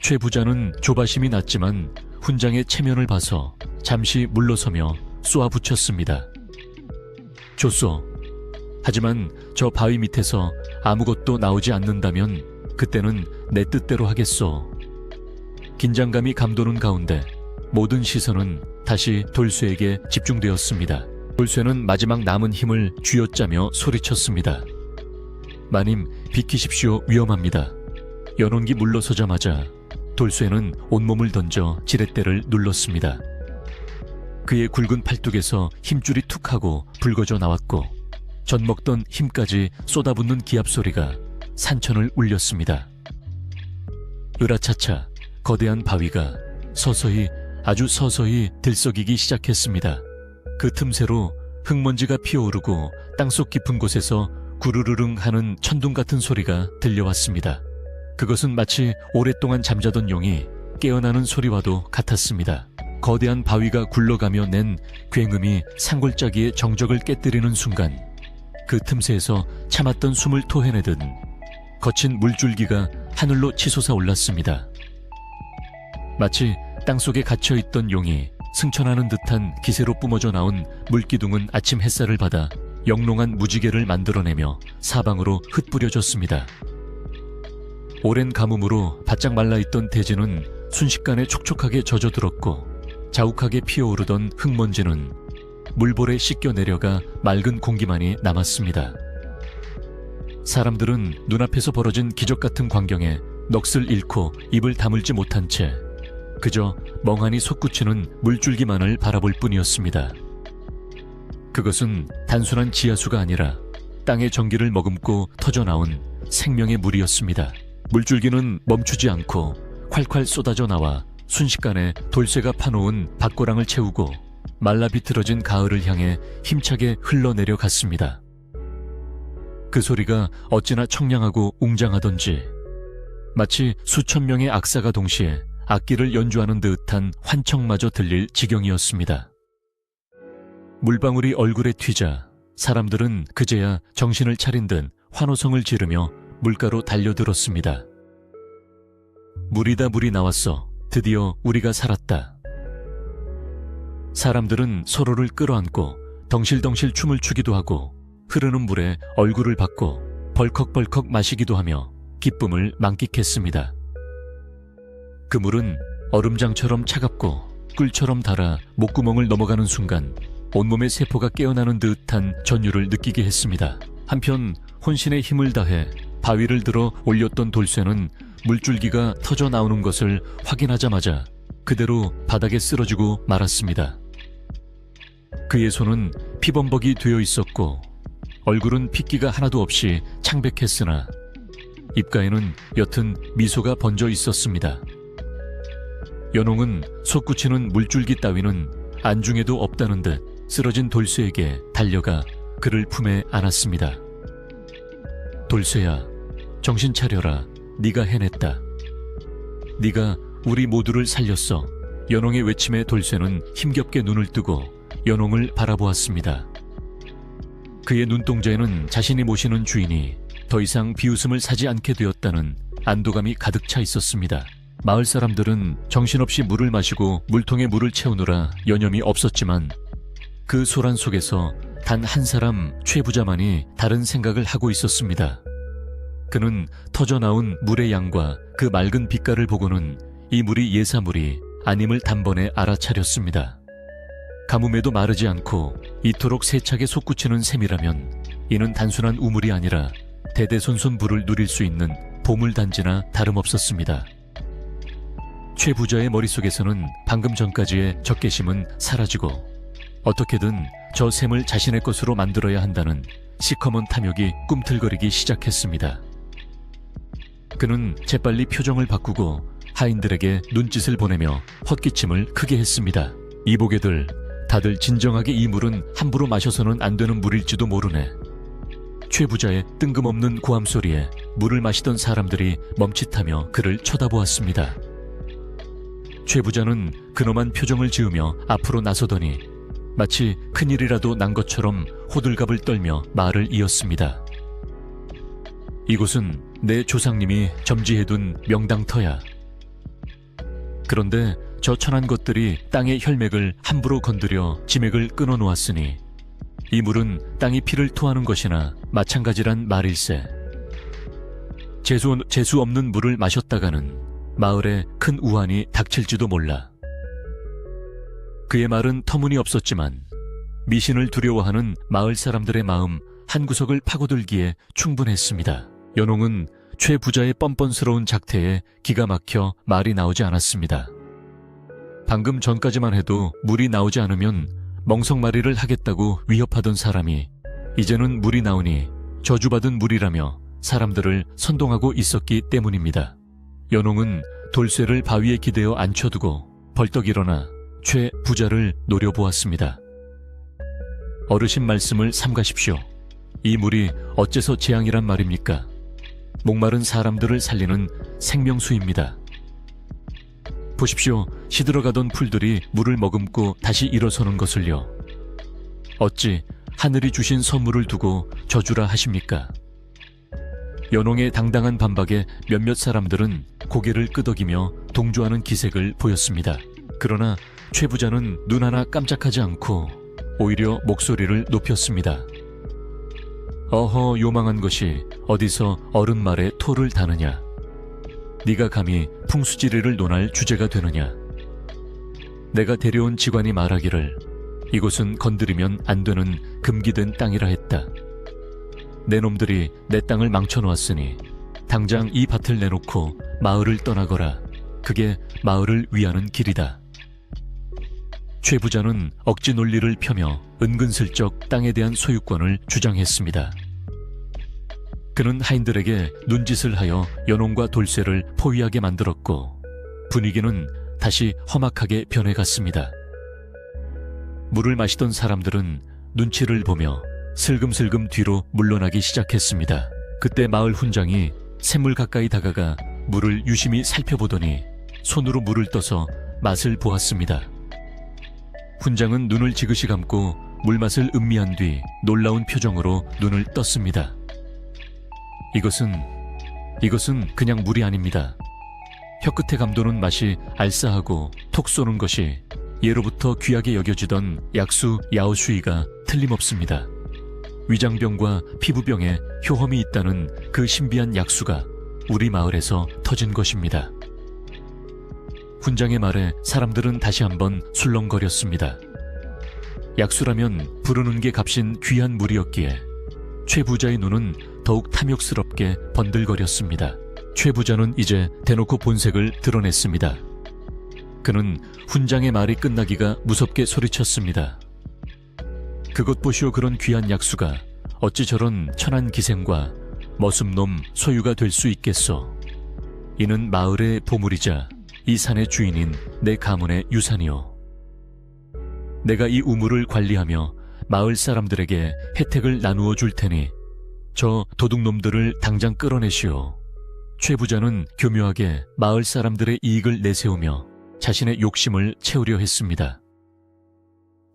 Speaker 1: 최 부자는 조바심이 났지만 훈장의 체면을 봐서 잠시 물러서며 쏘아붙였습니다. 좋소. 하지만 저 바위 밑에서 아무것도 나오지 않는다면 그때는 내 뜻대로 하겠소. 긴장감이 감도는 가운데 모든 시선은 다시 돌쇠에게 집중되었습니다. 돌쇠는 마지막 남은 힘을 쥐어짜며 소리쳤습니다. 마님, 비키십시오. 위험합니다. 연혼기 물러서자마자 돌쇠는 온몸을 던져 지렛대를 눌렀습니다. 그의 굵은 팔뚝에서 힘줄이 툭 하고 붉어져 나왔고 젖먹던 힘까지 쏟아붓는 기합 소리가 산천을 울렸습니다. 으라차차 거대한 바위가 서서히, 아주 서서히 들썩이기 시작했습니다. 그 틈새로 흙먼지가 피어오르고 땅속 깊은 곳에서 구르르릉 하는 천둥 같은 소리가 들려왔습니다. 그것은 마치 오랫동안 잠자던 용이 깨어나는 소리와도 같았습니다. 거대한 바위가 굴러가며 낸 굉음이 산골짜기의 정적을 깨뜨리는 순간 그 틈새에서 참았던 숨을 토해내듯 거친 물줄기가 하늘로 치솟아 올랐습니다. 마치 땅속에 갇혀있던 용이 승천하는 듯한 기세로 뿜어져 나온 물기둥은 아침 햇살을 받아 영롱한 무지개를 만들어내며 사방으로 흩뿌려졌습니다. 오랜 가뭄으로 바짝 말라있던 대지는 순식간에 촉촉하게 젖어들었고 자욱하게 피어오르던 흙먼지는 물볼에 씻겨 내려가 맑은 공기만이 남았습니다. 사람들은 눈앞에서 벌어진 기적 같은 광경에 넋을 잃고 입을 다물지 못한 채 그저 멍하니 솟구치는 물줄기만을 바라볼 뿐이었습니다. 그것은 단순한 지하수가 아니라 땅의 전기를 머금고 터져나온 생명의 물이었습니다. 물줄기는 멈추지 않고 콸콸 쏟아져 나와 순식간에 돌쇠가 파놓은 밭고랑을 채우고 말라 비틀어진 가을을 향해 힘차게 흘러내려 갔습니다. 그 소리가 어찌나 청량하고 웅장하던지 마치 수천 명의 악사가 동시에 악기를 연주하는 듯한 환청마저 들릴 지경이었습니다. 물방울이 얼굴에 튀자 사람들은 그제야 정신을 차린 듯 환호성을 지르며 물가로 달려들었습니다. 물이다 물이 나왔어. 드디어 우리가 살았다. 사람들은 서로를 끌어안고 덩실덩실 춤을 추기도 하고 흐르는 물에 얼굴을 받고 벌컥벌컥 마시기도 하며 기쁨을 만끽했습니다. 그 물은 얼음장처럼 차갑고 꿀처럼 달아 목구멍을 넘어가는 순간 온몸의 세포가 깨어나는 듯한 전율을 느끼게 했습니다. 한편 혼신의 힘을 다해 바위를 들어 올렸던 돌쇠는 물줄기가 터져 나오는 것을 확인하자마자 그대로 바닥에 쓰러지고 말았습니다. 그의 손은 피범벅이 되어 있었고 얼굴은 핏기가 하나도 없이 창백했으나 입가에는 옅은 미소가 번져 있었습니다. 연홍은 솟구치는 물줄기 따위는 안중에도 없다는 듯 쓰러진 돌쇠에게 달려가 그를 품에 안았습니다. 돌쇠야, 정신 차려라. 네가 해냈다. 네가 우리 모두를 살렸어. 연홍의 외침에 돌쇠는 힘겹게 눈을 뜨고 연홍을 바라보았습니다. 그의 눈동자에는 자신이 모시는 주인이 더 이상 비웃음을 사지 않게 되었다는 안도감이 가득 차 있었습니다. 마을 사람들은 정신없이 물을 마시고 물통에 물을 채우느라 여념이 없었지만 그 소란 속에서 단 한 사람 최 부자만이 다른 생각을 하고 있었습니다. 그는 터져나온 물의 양과 그 맑은 빛깔을 보고는 이 물이 예사물이 아님을 단번에 알아차렸습니다. 가뭄에도 마르지 않고 이토록 세차게 솟구치는 샘이라면 이는 단순한 우물이 아니라 대대손손 물을 누릴 수 있는 보물단지나 다름없었습니다. 최 부자의 머릿속에서는 방금 전까지의 적개심은 사라지고 어떻게든 저 샘을 자신의 것으로 만들어야 한다는 시커먼 탐욕이 꿈틀거리기 시작했습니다. 그는 재빨리 표정을 바꾸고 하인들에게 눈짓을 보내며 헛기침을 크게 했습니다. 이보게들, 다들 진정하게 이 물은 함부로 마셔서는 안 되는 물일지도 모르네. 최 부자의 뜬금없는 고함 소리에 물을 마시던 사람들이 멈칫하며 그를 쳐다보았습니다. 최 부자는 근엄한 표정을 지으며 앞으로 나서더니 마치 큰일이라도 난 것처럼 호들갑을 떨며 말을 이었습니다. 이곳은 내 조상님이 점지해둔 명당터야. 그런데 저 천한 것들이 땅의 혈맥을 함부로 건드려 지맥을 끊어놓았으니 이 물은 땅이 피를 토하는 것이나 마찬가지란 말일세. 재수 없는 물을 마셨다가는 마을에 큰 우환이 닥칠지도 몰라. 그의 말은 터무니없었지만 미신을 두려워하는 마을 사람들의 마음 한구석을 파고들기에 충분했습니다. 연홍은 최 부자의 뻔뻔스러운 작태에 기가 막혀 말이 나오지 않았습니다. 방금 전까지만 해도 물이 나오지 않으면 멍석마리를 하겠다고 위협하던 사람이 이제는 물이 나오니 저주받은 물이라며 사람들을 선동하고 있었기 때문입니다. 연홍은 돌쇠를 바위에 기대어 앉혀두고 벌떡 일어나 최 부자를 노려보았습니다. 어르신 말씀을 삼가십시오. 이 물이 어째서 재앙이란 말입니까? 목마른 사람들을 살리는 생명수입니다. 보십시오. 시들어가던 풀들이 물을 머금고 다시 일어서는 것을요. 어찌 하늘이 주신 선물을 두고 저주라 하십니까? 연홍의 당당한 반박에 몇몇 사람들은 고개를 끄덕이며 동조하는 기색을 보였습니다. 그러나 최 부자는 눈 하나 깜짝하지 않고 오히려 목소리를 높였습니다. 어허, 요망한 것이 어디서 어른 말에 토를 다느냐? 네가 감히 풍수지리를 논할 주제가 되느냐? 내가 데려온 직관이 말하기를 이곳은 건드리면 안 되는 금기된 땅이라 했다. 내 놈들이 내 땅을 망쳐놓았으니 당장 이 밭을 내놓고 마을을 떠나거라. 그게 마을을 위하는 길이다. 최 부자는 억지 논리를 펴며 은근슬쩍 땅에 대한 소유권을 주장했습니다. 그는 하인들에게 눈짓을 하여 연홍과 돌쇠를 포위하게 만들었고 분위기는 다시 험악하게 변해갔습니다. 물을 마시던 사람들은 눈치를 보며 슬금슬금 뒤로 물러나기 시작했습니다. 그때 마을 훈장이 샘물 가까이 다가가 물을 유심히 살펴보더니 손으로 물을 떠서 맛을 보았습니다. 훈장은 눈을 지그시 감고 물맛을 음미한 뒤 놀라운 표정으로 눈을 떴습니다. 이것은 그냥 물이 아닙니다. 혀끝에 감도는 맛이 알싸하고 톡 쏘는 것이 예로부터 귀하게 여겨지던 약수 야오슈이가 틀림없습니다. 위장병과 피부병에 효험이 있다는 그 신비한 약수가 우리 마을에서 터진 것입니다. 훈장의 말에 사람들은 다시 한번 술렁거렸습니다. 약수라면 부르는 게 값인 귀한 물이었기에 최 부자의 눈은 더욱 탐욕스럽게 번들거렸습니다. 최 부자는 이제 대놓고 본색을 드러냈습니다. 그는 훈장의 말이 끝나기가 무섭게 소리쳤습니다. 그것 보시오. 그런 귀한 약수가 어찌 저런 천한 기생과 머슴놈 소유가 될 수 있겠소. 이는 마을의 보물이자 이 산의 주인인 내 가문의 유산이오. 내가 이 우물을 관리하며 마을 사람들에게 혜택을 나누어 줄 테니 저 도둑놈들을 당장 끌어내시오. 최 부자는 교묘하게 마을 사람들의 이익을 내세우며 자신의 욕심을 채우려 했습니다.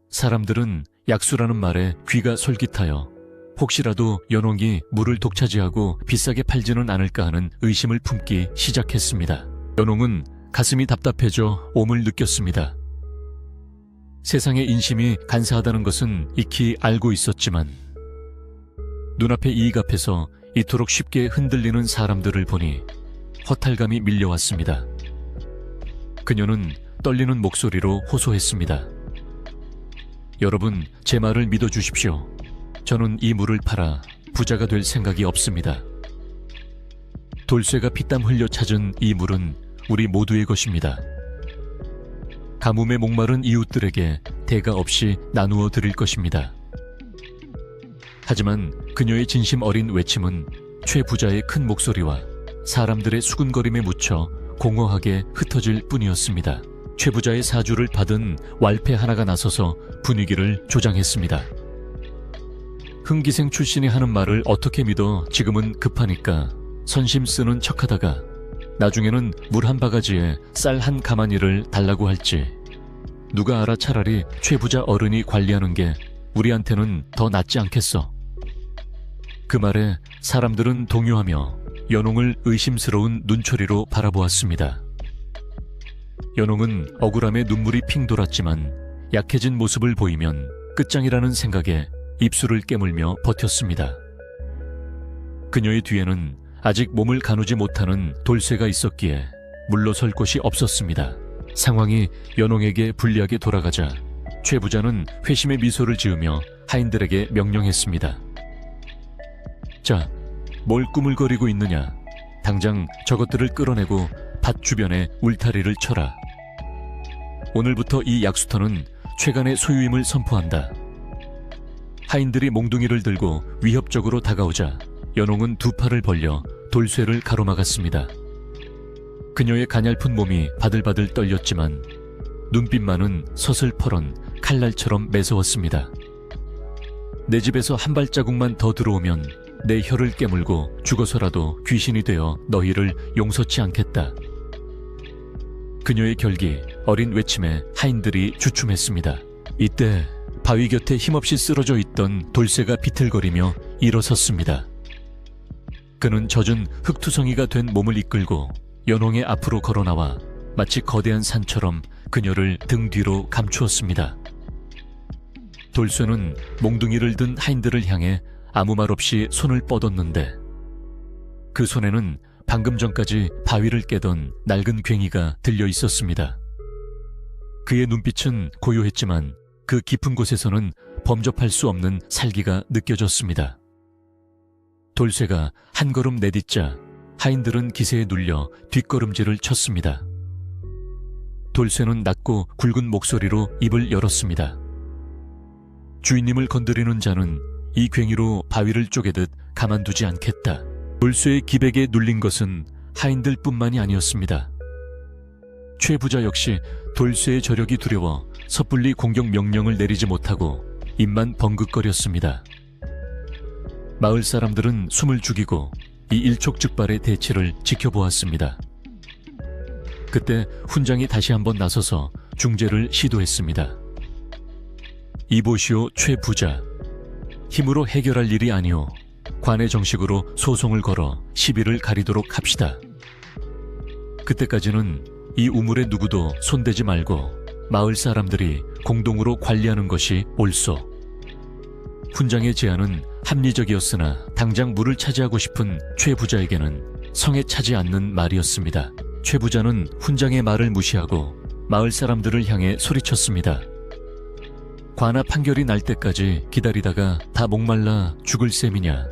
Speaker 1: 사람들은 약수라는 말에 귀가 솔깃하여 혹시라도 연홍이 물을 독차지하고 비싸게 팔지는 않을까 하는 의심을 품기 시작했습니다. 연홍은 가슴이 답답해져 옴을 느꼈습니다. 세상의 인심이 간사하다는 것은 익히 알고 있었지만 눈앞의 이익 앞에서 이토록 쉽게 흔들리는 사람들을 보니 허탈감이 밀려왔습니다. 그녀는 떨리는 목소리로 호소했습니다. 여러분, 제 말을 믿어주십시오. 저는 이 물을 팔아 부자가 될 생각이 없습니다. 돌쇠가 피땀 흘려 찾은 이 물은 우리 모두의 것입니다. 가뭄에 목마른 이웃들에게 대가 없이 나누어 드릴 것입니다. 하지만 그녀의 진심 어린 외침은 최 부자의 큰 목소리와 사람들의 수군거림에 묻혀 공허하게 흩어질 뿐이었습니다. 최 부자의 사주를 받은 왈패 하나가 나서서 분위기를 조장했습니다. 흥기생 출신이 하는 말을 어떻게 믿어. 지금은 급하니까 선심 쓰는 척하다가 나중에는 물 한 바가지에 쌀 한 가마니를 달라고 할지 누가 알아. 차라리 최 부자 어른이 관리하는 게 우리한테는 더 낫지 않겠어. 그 말에 사람들은 동요하며 연홍을 의심스러운 눈초리로 바라보았습니다. 연홍은 억울함에 눈물이 핑 돌았지만 약해진 모습을 보이면 끝장이라는 생각에 입술을 깨물며 버텼습니다. 그녀의 뒤에는 아직 몸을 가누지 못하는 돌쇠가 있었기에 물러설 곳이 없었습니다. 상황이 연홍에게 불리하게 돌아가자 최 부자는 회심의 미소를 지으며 하인들에게 명령했습니다. 자, 뭘 꾸물거리고 있느냐. 당장 저것들을 끌어내고 밭 주변에 울타리를 쳐라. 오늘부터 이 약수터는 최간의 소유임을 선포한다. 하인들이 몽둥이를 들고 위협적으로 다가오자 연홍은 두 팔을 벌려 돌쇠를 가로막았습니다. 그녀의 가냘픈 몸이 바들바들 떨렸지만 눈빛만은 서슬퍼런 칼날처럼 매서웠습니다. 내 집에서 한 발자국만 더 들어오면 내 혀를 깨물고 죽어서라도 귀신이 되어 너희를 용서치 않겠다. 그녀의 결기, 어린 외침에 하인들이 주춤했습니다. 이때 바위 곁에 힘없이 쓰러져 있던 돌쇠가 비틀거리며 일어섰습니다. 그는 젖은 흙투성이가 된 몸을 이끌고 연홍의 앞으로 걸어나와 마치 거대한 산처럼 그녀를 등 뒤로 감추었습니다. 돌쇠는 몽둥이를 든 하인들을 향해 아무 말 없이 손을 뻗었는데 그 손에는 방금 전까지 바위를 깨던 낡은 괭이가 들려 있었습니다. 그의 눈빛은 고요했지만 그 깊은 곳에서는 범접할 수 없는 살기가 느껴졌습니다. 돌쇠가 한 걸음 내딛자 하인들은 기세에 눌려 뒷걸음질을 쳤습니다. 돌쇠는 낮고 굵은 목소리로 입을 열었습니다. 주인님을 건드리는 자는 이 괭이로 바위를 쪼개듯 가만두지 않겠다. 돌쇠의 기백에 눌린 것은 하인들뿐만이 아니었습니다. 최 부자 역시 돌쇠의 저력이 두려워 섣불리 공격 명령을 내리지 못하고 입만 벙긋거렸습니다. 마을 사람들은 숨을 죽이고 이 일촉즉발의 대치를 지켜보았습니다. 그때 훈장이 다시 한번 나서서 중재를 시도했습니다. 이보시오 최 부자, 힘으로 해결할 일이 아니오. 관의 정식으로 소송을 걸어 시비를 가리도록 합시다. 그때까지는 이 우물에 누구도 손대지 말고 마을 사람들이 공동으로 관리하는 것이 옳소. 훈장의 제안은 합리적이었으나 당장 물을 차지하고 싶은 최 부자에게는 성에 차지 않는 말이었습니다. 최 부자는 훈장의 말을 무시하고 마을 사람들을 향해 소리쳤습니다. 관아 판결이 날 때까지 기다리다가 다 목말라 죽을 셈이냐.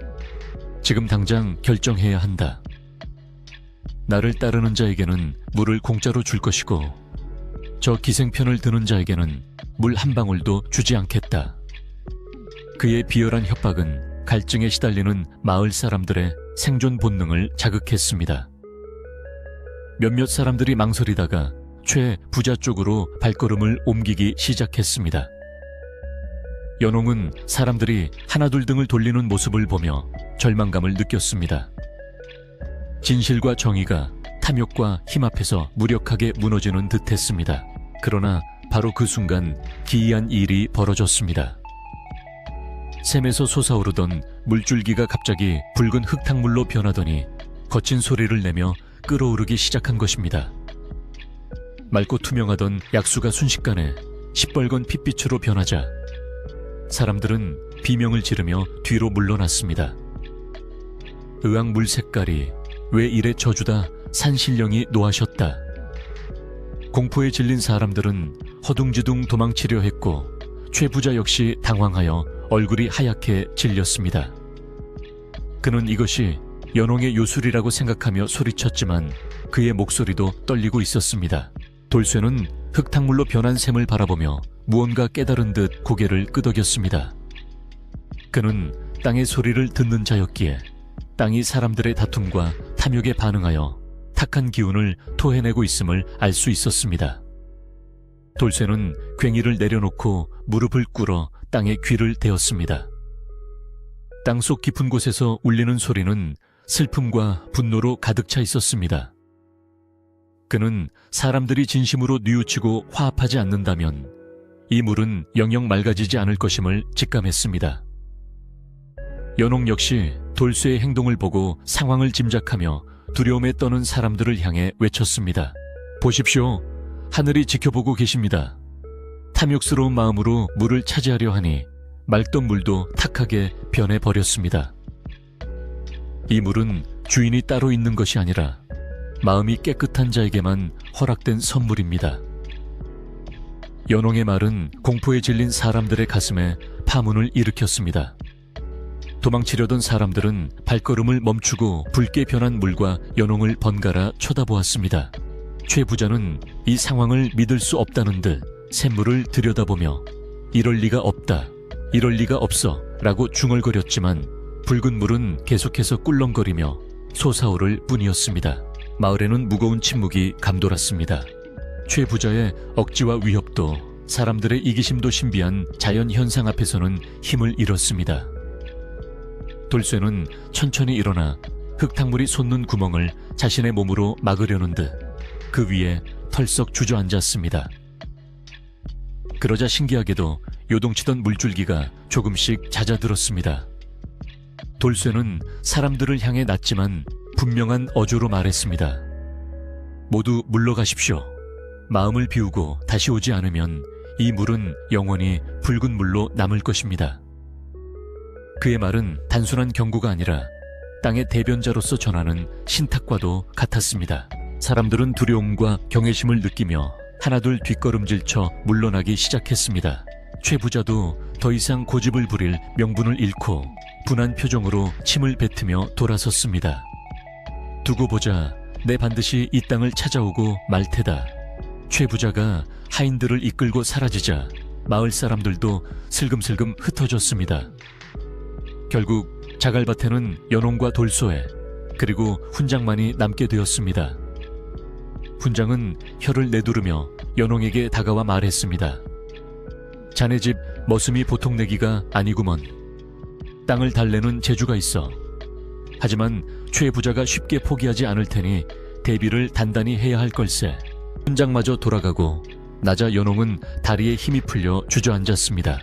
Speaker 1: 지금 당장 결정해야 한다. 나를 따르는 자에게는 물을 공짜로 줄 것이고 저 기생편을 드는 자에게는 물 한 방울도 주지 않겠다. 그의 비열한 협박은 갈증에 시달리는 마을 사람들의 생존 본능을 자극했습니다. 몇몇 사람들이 망설이다가 최 부자 쪽으로 발걸음을 옮기기 시작했습니다. 연홍은 사람들이 하나둘 등을 돌리는 모습을 보며 절망감을 느꼈습니다. 진실과 정의가 탐욕과 힘 앞에서 무력하게 무너지는 듯했습니다. 그러나 바로 그 순간 기이한 일이 벌어졌습니다. 샘에서 솟아오르던 물줄기가 갑자기 붉은 흙탕물로 변하더니 거친 소리를 내며 끓어오르기 시작한 것입니다. 맑고 투명하던 약수가 순식간에 시뻘건 핏빛으로 변하자 사람들은 비명을 지르며 뒤로 물러났습니다. 의왕 물 색깔이 왜 이래 저주다. 산신령이 노하셨다. 공포에 질린 사람들은 허둥지둥 도망치려 했고 최 부자 역시 당황하여 얼굴이 하얗게 질렸습니다. 그는 이것이 연홍의 요술이라고 생각하며 소리쳤지만 그의 목소리도 떨리고 있었습니다. 돌쇠는 흙탕물로 변한 샘을 바라보며 무언가 깨달은 듯 고개를 끄덕였습니다. 그는 땅의 소리를 듣는 자였기에 땅이 사람들의 다툼과 탐욕에 반응하여 탁한 기운을 토해내고 있음을 알 수 있었습니다. 돌쇠는 괭이를 내려놓고 무릎을 꿇어 땅에 귀를 대었습니다. 땅속 깊은 곳에서 울리는 소리는 슬픔과 분노로 가득 차 있었습니다. 그는 사람들이 진심으로 뉘우치고 화합하지 않는다면 이 물은 영영 맑아지지 않을 것임을 직감했습니다. 연홍 역시 돌쇠의 행동을 보고 상황을 짐작하며 두려움에 떠는 사람들을 향해 외쳤습니다. 보십시오. 하늘이 지켜보고 계십니다. 탐욕스러운 마음으로 물을 차지하려 하니 맑던 물도 탁하게 변해버렸습니다. 이 물은 주인이 따로 있는 것이 아니라 마음이 깨끗한 자에게만 허락된 선물입니다. 연홍의 말은 공포에 질린 사람들의 가슴에 파문을 일으켰습니다. 도망치려던 사람들은 발걸음을 멈추고 붉게 변한 물과 연홍을 번갈아 쳐다보았습니다. 최 부자는 이 상황을 믿을 수 없다는 듯 샘물을 들여다보며 이럴 리가 없다, 이럴 리가 없어 라고 중얼거렸지만 붉은 물은 계속해서 꿀렁거리며 솟아오를 뿐이었습니다. 마을에는 무거운 침묵이 감돌았습니다. 최 부자의 억지와 위협도 사람들의 이기심도 신비한 자연 현상 앞에서는 힘을 잃었습니다. 돌쇠는 천천히 일어나 흙탕물이 솟는 구멍을 자신의 몸으로 막으려는 듯 그 위에 털썩 주저앉았습니다. 그러자 신기하게도 요동치던 물줄기가 조금씩 잦아들었습니다. 돌쇠는 사람들을 향해 낮지만 분명한 어조로 말했습니다. 모두 물러가십시오. 마음을 비우고 다시 오지 않으면 이 물은 영원히 붉은 물로 남을 것입니다. 그의 말은 단순한 경고가 아니라 땅의 대변자로서 전하는 신탁과도 같았습니다. 사람들은 두려움과 경외심을 느끼며 하나둘 뒷걸음질쳐 물러나기 시작했습니다. 최 부자도 더 이상 고집을 부릴 명분을 잃고 분한 표정으로 침을 뱉으며 돌아섰습니다. 두고 보자, 내 반드시 이 땅을 찾아오고 말 테다. 최 부자가 하인들을 이끌고 사라지자 마을 사람들도 슬금슬금 흩어졌습니다. 결국 자갈밭에는 연홍과 돌소에 그리고 훈장만이 남게 되었습니다. 훈장은 혀를 내두르며 연홍에게 다가와 말했습니다. 자네 집 머슴이 보통 내기가 아니구먼. 땅을 달래는 재주가 있어. 하지만 최 부자가 쉽게 포기하지 않을 테니 대비를 단단히 해야 할 걸세. 훈장마저 돌아가고 나자 연홍은 다리에 힘이 풀려 주저앉았습니다.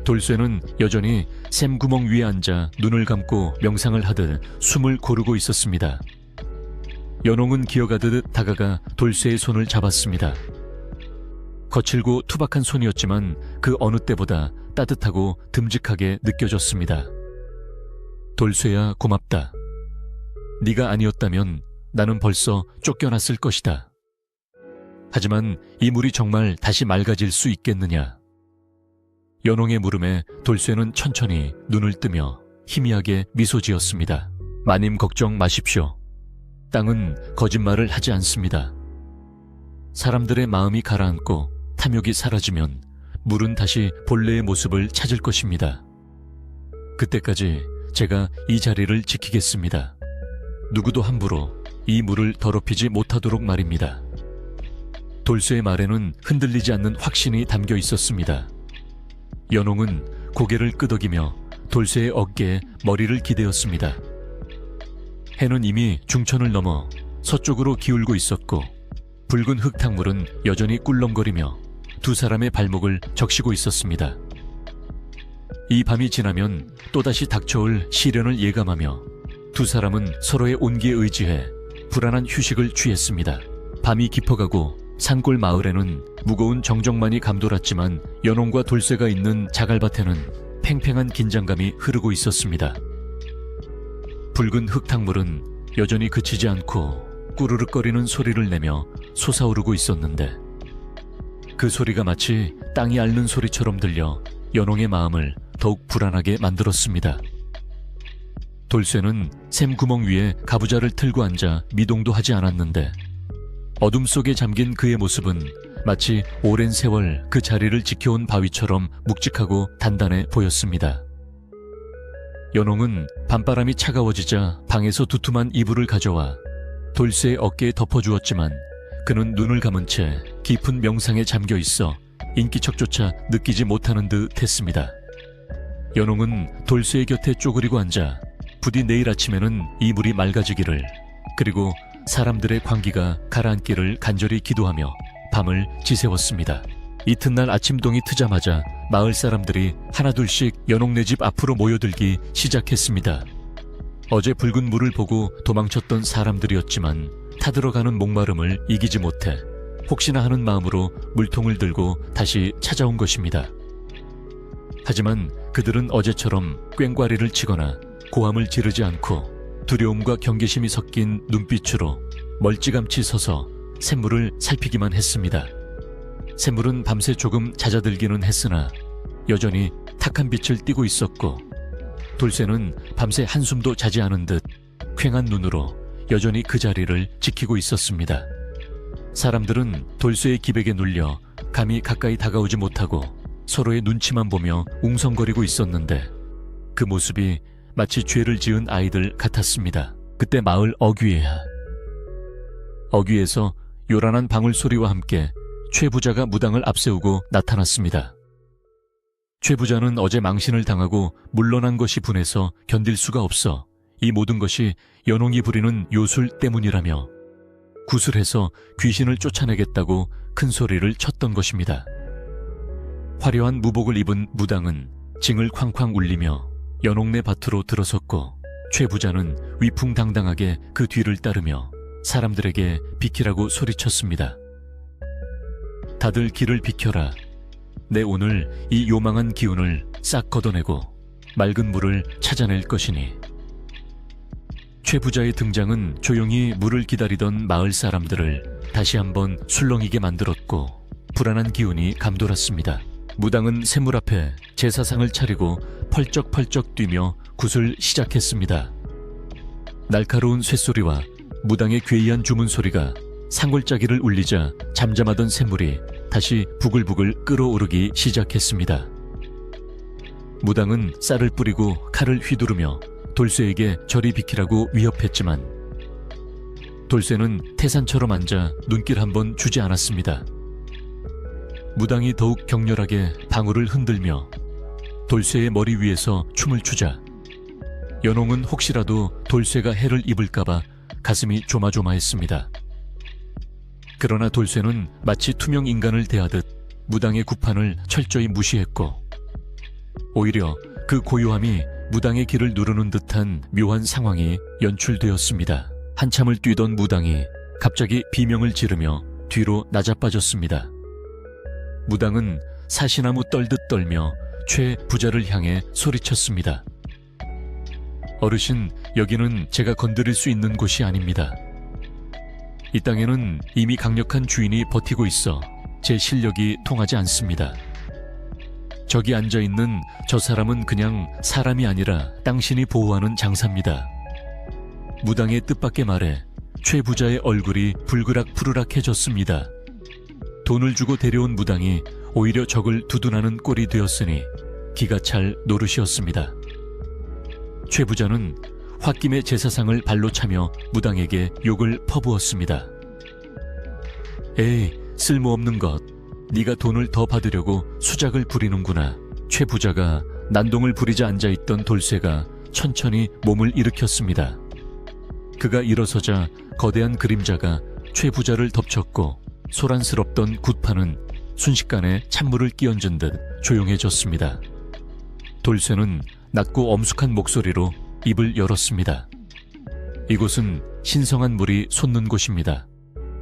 Speaker 1: 돌쇠는 여전히 샘구멍 위에 앉아 눈을 감고 명상을 하듯 숨을 고르고 있었습니다. 연홍은 기어가듯 다가가 돌쇠의 손을 잡았습니다. 거칠고 투박한 손이었지만 그 어느 때보다 따뜻하고 듬직하게 느껴졌습니다. 돌쇠야, 고맙다. 네가 아니었다면 나는 벌써 쫓겨났을 것이다. 하지만 이 물이 정말 다시 맑아질 수 있겠느냐? 연홍의 물음에 돌쇠는 천천히 눈을 뜨며 희미하게 미소 지었습니다. 마님 걱정 마십시오. 땅은 거짓말을 하지 않습니다. 사람들의 마음이 가라앉고 탐욕이 사라지면 물은 다시 본래의 모습을 찾을 것입니다. 그때까지 제가 이 자리를 지키겠습니다. 누구도 함부로 이 물을 더럽히지 못하도록 말입니다. 돌쇠의 말에는 흔들리지 않는 확신이 담겨 있었습니다. 연홍은 고개를 끄덕이며 돌쇠의 어깨에 머리를 기대었습니다. 해는 이미 중천을 넘어 서쪽으로 기울고 있었고 붉은 흙탕물은 여전히 꿀렁거리며 두 사람의 발목을 적시고 있었습니다. 이 밤이 지나면 또다시 닥쳐올 시련을 예감하며 두 사람은 서로의 온기에 의지해 불안한 휴식을 취했습니다. 밤이 깊어가고 산골 마을에는 무거운 정적만이 감돌았지만 연홍과 돌쇠가 있는 자갈밭에는 팽팽한 긴장감이 흐르고 있었습니다. 붉은 흙탕물은 여전히 그치지 않고 꾸르륵거리는 소리를 내며 솟아오르고 있었는데 그 소리가 마치 땅이 앓는 소리처럼 들려 연홍의 마음을 더욱 불안하게 만들었습니다. 돌쇠는 샘구멍 위에 가부좌를 틀고 앉아 미동도 하지 않았는데 어둠 속에 잠긴 그의 모습은 마치 오랜 세월 그 자리를 지켜온 바위처럼 묵직하고 단단해 보였습니다. 연홍은 밤바람이 차가워지자 방에서 두툼한 이불을 가져와 돌쇠의 어깨에 덮어주었지만 그는 눈을 감은 채 깊은 명상에 잠겨 있어 인기척조차 느끼지 못하는 듯 했습니다. 연홍은 돌쇠의 곁에 쪼그리고 앉아 부디 내일 아침에는 이 물이 맑아지기를 그리고 사람들의 광기가 가라앉기를 간절히 기도하며 밤을 지새웠습니다. 이튿날 아침동이 트자마자 마을 사람들이 하나둘씩 연홍네 집 앞으로 모여들기 시작했습니다. 어제 붉은 물을 보고 도망쳤던 사람들이었지만 타들어가는 목마름을 이기지 못해 혹시나 하는 마음으로 물통을 들고 다시 찾아온 것입니다. 하지만 그들은 어제처럼 꽹과리를 치거나 고함을 지르지 않고 두려움과 경계심이 섞인 눈빛으로 멀찌감치 서서 샘물을 살피기만 했습니다. 샘물은 밤새 조금 잦아들기는 했으나 여전히 탁한 빛을 띠고 있었고, 돌쇠는 밤새 한숨도 자지 않은 듯 퀭한 눈으로 여전히 그 자리를 지키고 있었습니다. 사람들은 돌쇠의 기백에 눌려 감히 가까이 다가오지 못하고 서로의 눈치만 보며 웅성거리고 있었는데, 그 모습이 마치 죄를 지은 아이들 같았습니다. 그때 마을 어귀에서 요란한 방울소리와 함께 최 부자가 무당을 앞세우고 나타났습니다. 최 부자는 어제 망신을 당하고 물러난 것이 분해서 견딜 수가 없어 이 모든 것이 연홍이 부리는 요술 때문이라며 구슬해서 귀신을 쫓아내겠다고 큰 소리를 쳤던 것입니다. 화려한 무복을 입은 무당은 징을 쾅쾅 울리며 연옥내 밭으로 들어섰고, 최 부자는 위풍당당하게 그 뒤를 따르며 사람들에게 비키라고 소리쳤습니다. 다들 길을 비켜라. 내 오늘 이 요망한 기운을 싹 걷어내고 맑은 물을 찾아낼 것이니. 최 부자의 등장은 조용히 물을 기다리던 마을 사람들을 다시 한번 술렁이게 만들었고, 불안한 기운이 감돌았습니다. 무당은 샘물 앞에 제사상을 차리고 펄쩍펄쩍 뛰며 굿을 시작했습니다. 날카로운 쇳소리와 무당의 괴이한 주문소리가 산골짜기를 울리자 잠잠하던 샘물이 다시 부글부글 끓어오르기 시작했습니다. 무당은 쌀을 뿌리고 칼을 휘두르며 돌쇠에게 저리 비키라고 위협했지만, 돌쇠는 태산처럼 앉아 눈길 한번 주지 않았습니다. 무당이 더욱 격렬하게 방울을 흔들며 돌쇠의 머리 위에서 춤을 추자, 연홍은 혹시라도 돌쇠가 해를 입을까봐 가슴이 조마조마했습니다. 그러나 돌쇠는 마치 투명 인간을 대하듯 무당의 구판을 철저히 무시했고, 오히려 그 고요함이 무당의 길을 누르는 듯한 묘한 상황이 연출되었습니다. 한참을 뛰던 무당이 갑자기 비명을 지르며 뒤로 나자빠졌습니다. 무당은 사시나무 떨듯 떨며 최 부자를 향해 소리쳤습니다. 어르신, 여기는 제가 건드릴 수 있는 곳이 아닙니다. 이 땅에는 이미 강력한 주인이 버티고 있어 제 실력이 통하지 않습니다. 저기 앉아있는 저 사람은 그냥 사람이 아니라 당신이 보호하는 장사입니다. 무당의 뜻밖의 말에 최 부자의 얼굴이 불그락푸르락해졌습니다. 돈을 주고 데려온 무당이 오히려 적을 두둔하는 꼴이 되었으니 기가 찰 노릇이었습니다. 최 부자는 홧김에 제사상을 발로 차며 무당에게 욕을 퍼부었습니다. 에이, 쓸모없는 것. 네가 돈을 더 받으려고 수작을 부리는구나. 최 부자가 난동을 부리자 앉아있던 돌쇠가 천천히 몸을 일으켰습니다. 그가 일어서자 거대한 그림자가 최 부자를 덮쳤고, 소란스럽던 굿판은 순식간에 찬물을 끼얹은 듯 조용해졌습니다. 돌쇠는 낮고 엄숙한 목소리로 입을 열었습니다. 이곳은 신성한 물이 솟는 곳입니다.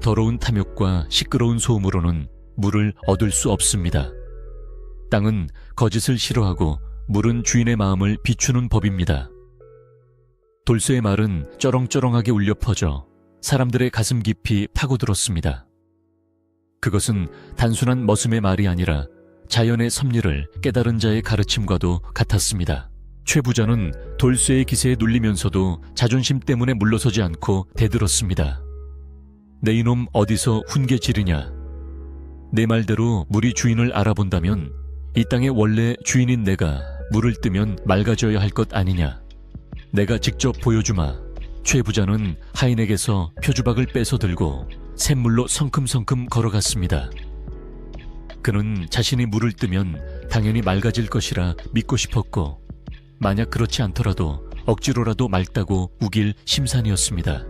Speaker 1: 더러운 탐욕과 시끄러운 소음으로는 물을 얻을 수 없습니다. 땅은 거짓을 싫어하고 물은 주인의 마음을 비추는 법입니다. 돌쇠의 말은 쩌렁쩌렁하게 울려 퍼져 사람들의 가슴 깊이 파고들었습니다. 그것은 단순한 머슴의 말이 아니라 자연의 섭리를 깨달은 자의 가르침과도 같았습니다. 최 부자는 돌쇠의 기세에 눌리면서도 자존심 때문에 물러서지 않고 대들었습니다. 내 이놈 어디서 훈계 지르냐. 내 말대로 물이 주인을 알아본다면 이 땅의 원래 주인인 내가 물을 뜨면 맑아져야 할 것 아니냐. 내가 직접 보여주마. 최 부자는 하인에게서 표주박을 뺏어 들고 샘물로 성큼성큼 걸어갔습니다. 그는 자신이 물을 뜨면 당연히 맑아질 것이라 믿고 싶었고, 만약 그렇지 않더라도 억지로라도 맑다고 우길 심산이었습니다.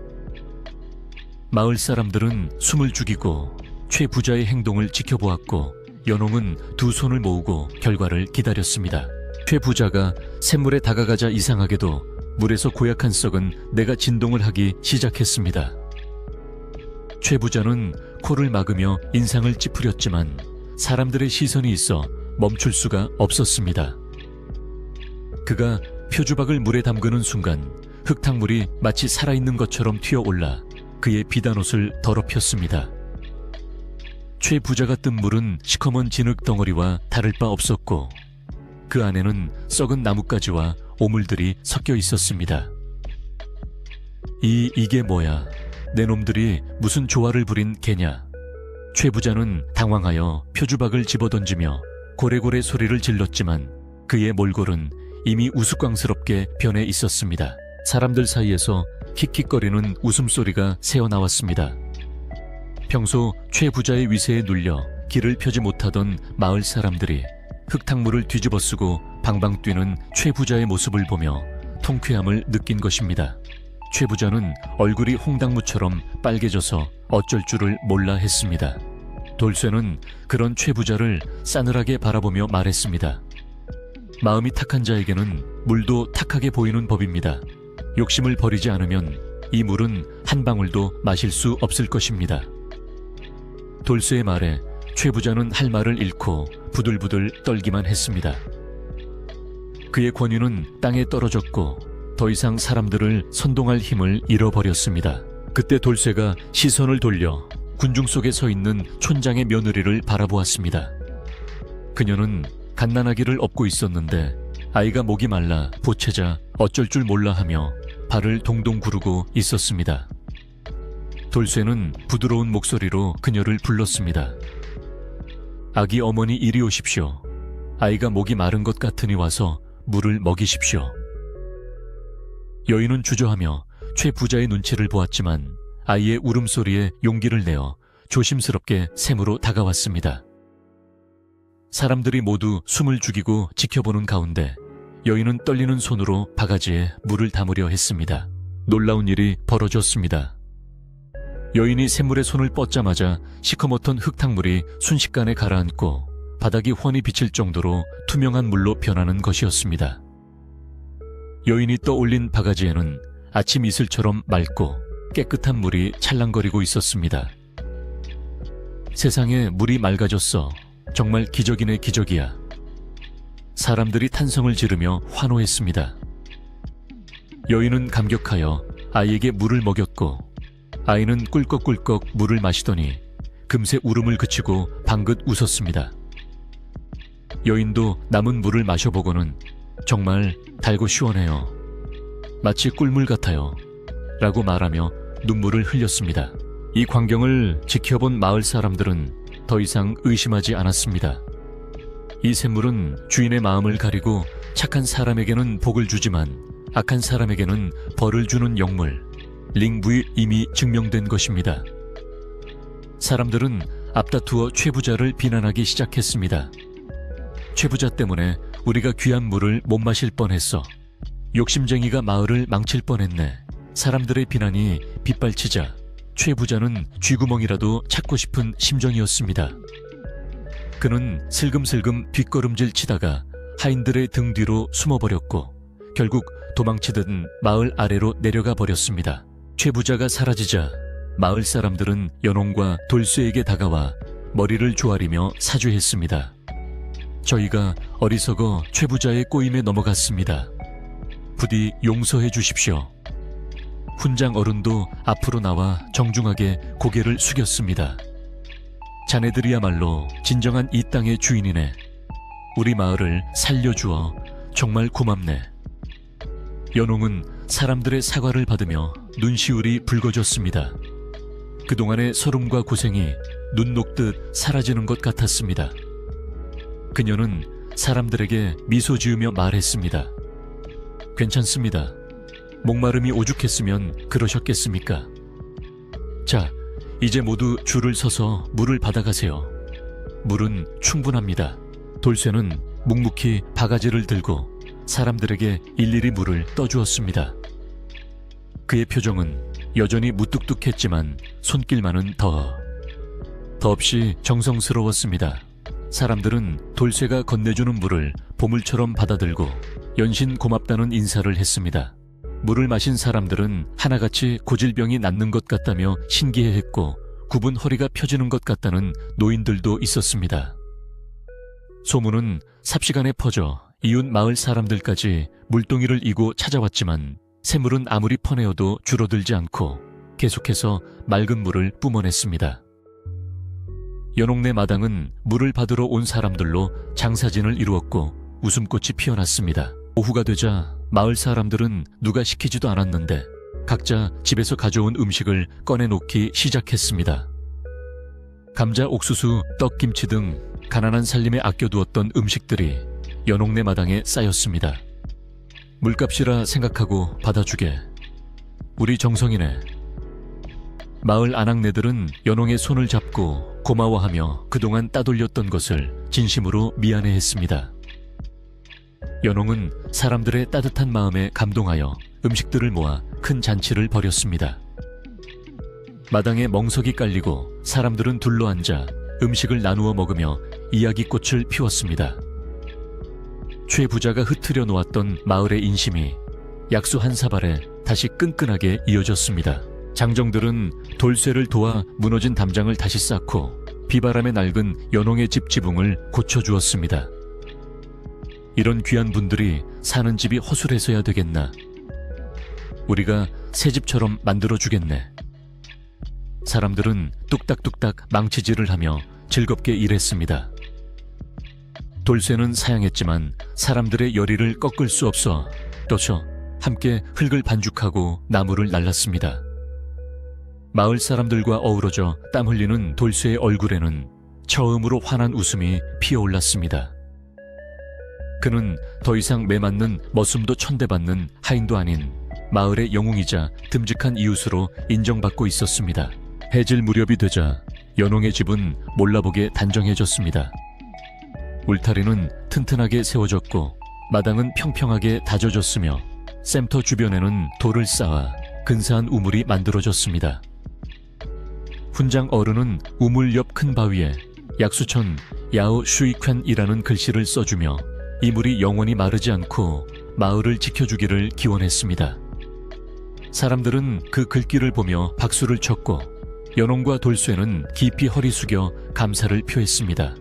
Speaker 1: 마을 사람들은 숨을 죽이고 최 부자의 행동을 지켜보았고, 연홍은 두 손을 모으고 결과를 기다렸습니다. 최 부자가 샘물에 다가가자 이상하게도 물에서 고약한 썩은 내가 진동을 하기 시작했습니다. 최 부자는 코를 막으며 인상을 찌푸렸지만 사람들의 시선이 있어 멈출 수가 없었습니다. 그가 표주박을 물에 담그는 순간 흙탕물이 마치 살아있는 것처럼 튀어올라 그의 비단옷을 더럽혔습니다. 최 부자가 뜬 물은 시커먼 진흙 덩어리와 다를 바 없었고 그 안에는 썩은 나뭇가지와 오물들이 섞여 있었습니다. 이게 뭐야? 내 놈들이 무슨 조화를 부린 개냐? 최 부자는 당황하여 표주박을 집어던지며 고래고래 소리를 질렀지만 그의 몰골은 이미 우스꽝스럽게 변해 있었습니다. 사람들 사이에서 킥킥거리는 웃음소리가 새어나왔습니다. 평소 최 부자의 위세에 눌려 길을 펴지 못하던 마을 사람들이 흙탕물을 뒤집어 쓰고 방방 뛰는 최 부자의 모습을 보며 통쾌함을 느낀 것입니다. 최 부자는 얼굴이 홍당무처럼 빨개져서 어쩔 줄을 몰라 했습니다. 돌쇠는 그런 최 부자를 싸늘하게 바라보며 말했습니다. 마음이 탁한 자에게는 물도 탁하게 보이는 법입니다. 욕심을 버리지 않으면 이 물은 한 방울도 마실 수 없을 것입니다. 돌쇠의 말에 최 부자는 할 말을 잃고 부들부들 떨기만 했습니다. 그의 권위는 땅에 떨어졌고 더 이상 사람들을 선동할 힘을 잃어버렸습니다. 그때 돌쇠가 시선을 돌려 군중 속에 서 있는 촌장의 며느리를 바라보았습니다. 그녀는 갓난아기를 업고 있었는데 아이가 목이 말라 보채자 어쩔 줄 몰라 하며 발을 동동 구르고 있었습니다. 돌쇠는 부드러운 목소리로 그녀를 불렀습니다. 아기 어머니 이리 오십시오. 아이가 목이 마른 것 같으니 와서 물을 먹이십시오. 여인은 주저하며 최 부자의 눈치를 보았지만 아이의 울음소리에 용기를 내어 조심스럽게 샘으로 다가왔습니다. 사람들이 모두 숨을 죽이고 지켜보는 가운데 여인은 떨리는 손으로 바가지에 물을 담으려 했습니다. 놀라운 일이 벌어졌습니다. 여인이 샘물에 손을 뻗자마자 시커멓던 흙탕물이 순식간에 가라앉고 바닥이 훤히 비칠 정도로 투명한 물로 변하는 것이었습니다. 여인이 떠올린 바가지에는 아침 이슬처럼 맑고 깨끗한 물이 찰랑거리고 있었습니다. 세상에 물이 맑아졌어. 정말 기적이네 기적이야. 사람들이 탄성을 지르며 환호했습니다. 여인은 감격하여 아이에게 물을 먹였고 아이는 꿀꺽꿀꺽 물을 마시더니 금세 울음을 그치고 방긋 웃었습니다. 여인도 남은 물을 마셔보고는 정말 달고 시원해요. 마치 꿀물 같아요. 라고 말하며 눈물을 흘렸습니다. 이 광경을 지켜본 마을 사람들은 더 이상 의심하지 않았습니다. 이 샘물은 주인의 마음을 가리고 착한 사람에게는 복을 주지만 악한 사람에게는 벌을 주는 영물, 링부이 이미 증명된 것입니다. 사람들은 앞다투어 최 부자를 비난하기 시작했습니다. 최 부자 때문에 우리가 귀한 물을 못 마실 뻔했어. 욕심쟁이가 마을을 망칠 뻔했네. 사람들의 비난이 빗발치자 최 부자는 쥐구멍이라도 찾고 싶은 심정이었습니다. 그는 슬금슬금 뒷걸음질 치다가 하인들의 등 뒤로 숨어버렸고 결국 도망치듯 마을 아래로 내려가 버렸습니다. 최 부자가 사라지자 마을 사람들은 연홍과 돌쇠에게 다가와 머리를 조아리며 사죄했습니다. 저희가 어리석어 최 부자의 꼬임에 넘어갔습니다. 부디 용서해 주십시오. 훈장 어른도 앞으로 나와 정중하게 고개를 숙였습니다. 자네들이야말로 진정한 이 땅의 주인이네. 우리 마을을 살려주어 정말 고맙네. 연홍은 사람들의 사과를 받으며 눈시울이 붉어졌습니다. 그동안의 서름과 고생이 눈 녹듯 사라지는 것 같았습니다. 그녀는 사람들에게 미소 지으며 말했습니다. 괜찮습니다. 목마름이 오죽했으면 그러셨겠습니까? 자, 이제 모두 줄을 서서 물을 받아가세요. 물은 충분합니다. 돌쇠는 묵묵히 바가지를 들고 사람들에게 일일이 물을 떠주었습니다. 그의 표정은 여전히 무뚝뚝했지만 손길만은 더없이 정성스러웠습니다. 사람들은 돌쇠가 건네주는 물을 보물처럼 받아들고 연신 고맙다는 인사를 했습니다. 물을 마신 사람들은 하나같이 고질병이 낫는 것 같다며 신기해했고 굽은 허리가 펴지는 것 같다는 노인들도 있었습니다. 소문은 삽시간에 퍼져 이웃 마을 사람들까지 물동이를 이고 찾아왔지만 샘물은 아무리 퍼내어도 줄어들지 않고 계속해서 맑은 물을 뿜어냈습니다. 연옥내 마당은 물을 받으러 온 사람들로 장사진을 이루었고 웃음꽃이 피어났습니다. 오후가 되자 마을 사람들은 누가 시키지도 않았는데 각자 집에서 가져온 음식을 꺼내놓기 시작했습니다. 감자, 옥수수, 떡김치 등 가난한 살림에 아껴두었던 음식들이 연옥내 마당에 쌓였습니다. 물값이라 생각하고 받아주게. 우리 정성이네. 마을 아낙네들은 연홍의 손을 잡고 고마워하며 그동안 따돌렸던 것을 진심으로 미안해했습니다. 연홍은 사람들의 따뜻한 마음에 감동하여 음식들을 모아 큰 잔치를 벌였습니다. 마당에 멍석이 깔리고 사람들은 둘러앉아 음식을 나누어 먹으며 이야기꽃을 피웠습니다. 최 부자가 흩트려 놓았던 마을의 인심이 약수 한 사발에 다시 끈끈하게 이어졌습니다. 장정들은 돌쇠를 도와 무너진 담장을 다시 쌓고 비바람에 낡은 연홍의 집 지붕을 고쳐주었습니다. 이런 귀한 분들이 사는 집이 허술해서야 되겠나. 우리가 새 집처럼 만들어주겠네. 사람들은 뚝딱뚝딱 망치질을 하며 즐겁게 일했습니다. 돌쇠는 사양했지만 사람들의 열의를 꺾을 수 없어 또저 함께 흙을 반죽하고 나무를 날랐습니다. 마을 사람들과 어우러져 땀 흘리는 돌쇠의 얼굴에는 처음으로 환한 웃음이 피어올랐습니다. 그는 더 이상 매맞는 머슴도 천대받는 하인도 아닌 마을의 영웅이자 듬직한 이웃으로 인정받고 있었습니다. 해질 무렵이 되자 연홍의 집은 몰라보게 단정해졌습니다. 울타리는 튼튼하게 세워졌고 마당은 평평하게 다져졌으며 샘터 주변에는 돌을 쌓아 근사한 우물이 만들어졌습니다. 훈장 어른은 우물 옆 큰 바위에 약수천 야오 슈이칸이라는 글씨를 써주며 이 물이 영원히 마르지 않고 마을을 지켜주기를 기원했습니다. 사람들은 그 글귀를 보며 박수를 쳤고 연홍과 돌쇠는 깊이 허리 숙여 감사를 표했습니다.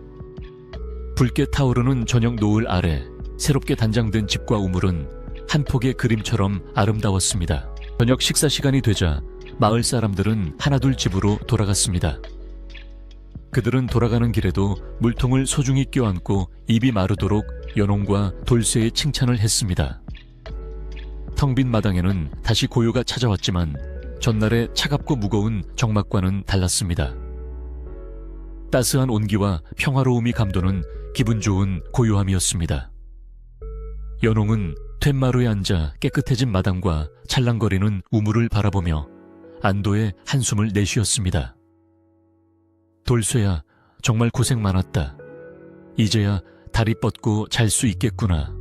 Speaker 1: 붉게 타오르는 저녁 노을 아래 새롭게 단장된 집과 우물은 한 폭의 그림처럼 아름다웠습니다. 저녁 식사 시간이 되자 마을 사람들은 하나둘 집으로 돌아갔습니다. 그들은 돌아가는 길에도 물통을 소중히 껴안고 입이 마르도록 연홍과 돌쇠의 칭찬을 했습니다. 텅 빈 마당에는 다시 고요가 찾아왔지만 전날의 차갑고 무거운 정막과는 달랐습니다. 따스한 온기와 평화로움이 감도는 기분 좋은 고요함이었습니다. 연홍은 툇마루에 앉아 깨끗해진 마당과 찰랑거리는 우물을 바라보며 안도의 한숨을 내쉬었습니다. 돌쇠야, 정말 고생 많았다. 이제야 다리 뻗고 잘 수 있겠구나.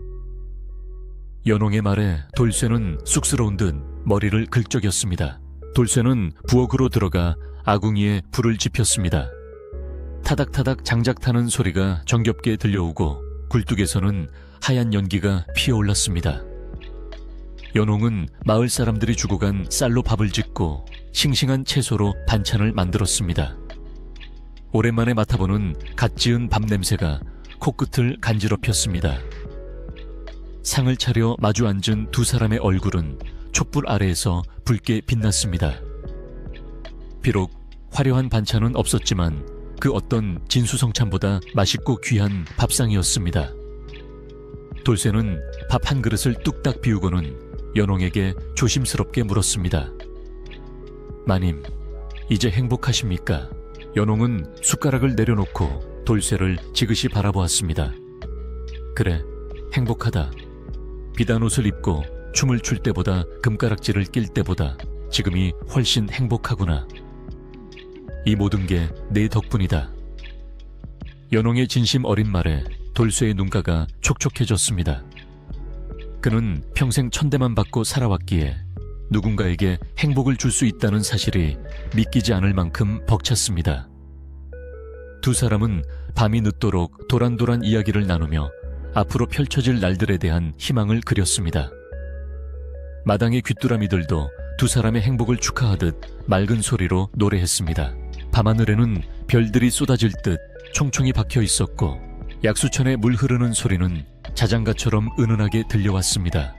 Speaker 1: 연홍의 말에 돌쇠는 쑥스러운 듯 머리를 긁적였습니다. 돌쇠는 부엌으로 들어가 아궁이에 불을 지폈습니다. 타닥타닥 장작 타는 소리가 정겹게 들려오고 굴뚝에서는 하얀 연기가 피어올랐습니다. 연홍은 마을 사람들이 주고 간 쌀로 밥을 짓고 싱싱한 채소로 반찬을 만들었습니다. 오랜만에 맡아보는 갓 지은 밥 냄새가 코끝을 간지럽혔습니다. 상을 차려 마주 앉은 두 사람의 얼굴은 촛불 아래에서 붉게 빛났습니다. 비록 화려한 반찬은 없었지만 그 어떤 진수성찬보다 맛있고 귀한 밥상이었습니다. 돌쇠는 밥 한 그릇을 뚝딱 비우고는 연홍에게 조심스럽게 물었습니다. 마님, 이제 행복하십니까? 연홍은 숟가락을 내려놓고 돌쇠를 지그시 바라보았습니다. 그래, 행복하다. 비단 옷을 입고 춤을 출 때보다 금가락지를 낄 때보다 지금이 훨씬 행복하구나. 이 모든 게 내 덕분이다. 연홍의 진심 어린 말에 돌쇠의 눈가가 촉촉해졌습니다. 그는 평생 천대만 받고 살아왔기에 누군가에게 행복을 줄 수 있다는 사실이 믿기지 않을 만큼 벅찼습니다. 두 사람은 밤이 늦도록 도란도란 이야기를 나누며 앞으로 펼쳐질 날들에 대한 희망을 그렸습니다. 마당의 귀뚜라미들도 두 사람의 행복을 축하하듯 맑은 소리로 노래했습니다. 밤하늘에는 별들이 쏟아질 듯 총총이 박혀 있었고 약수천에 물 흐르는 소리는 자장가처럼 은은하게 들려왔습니다.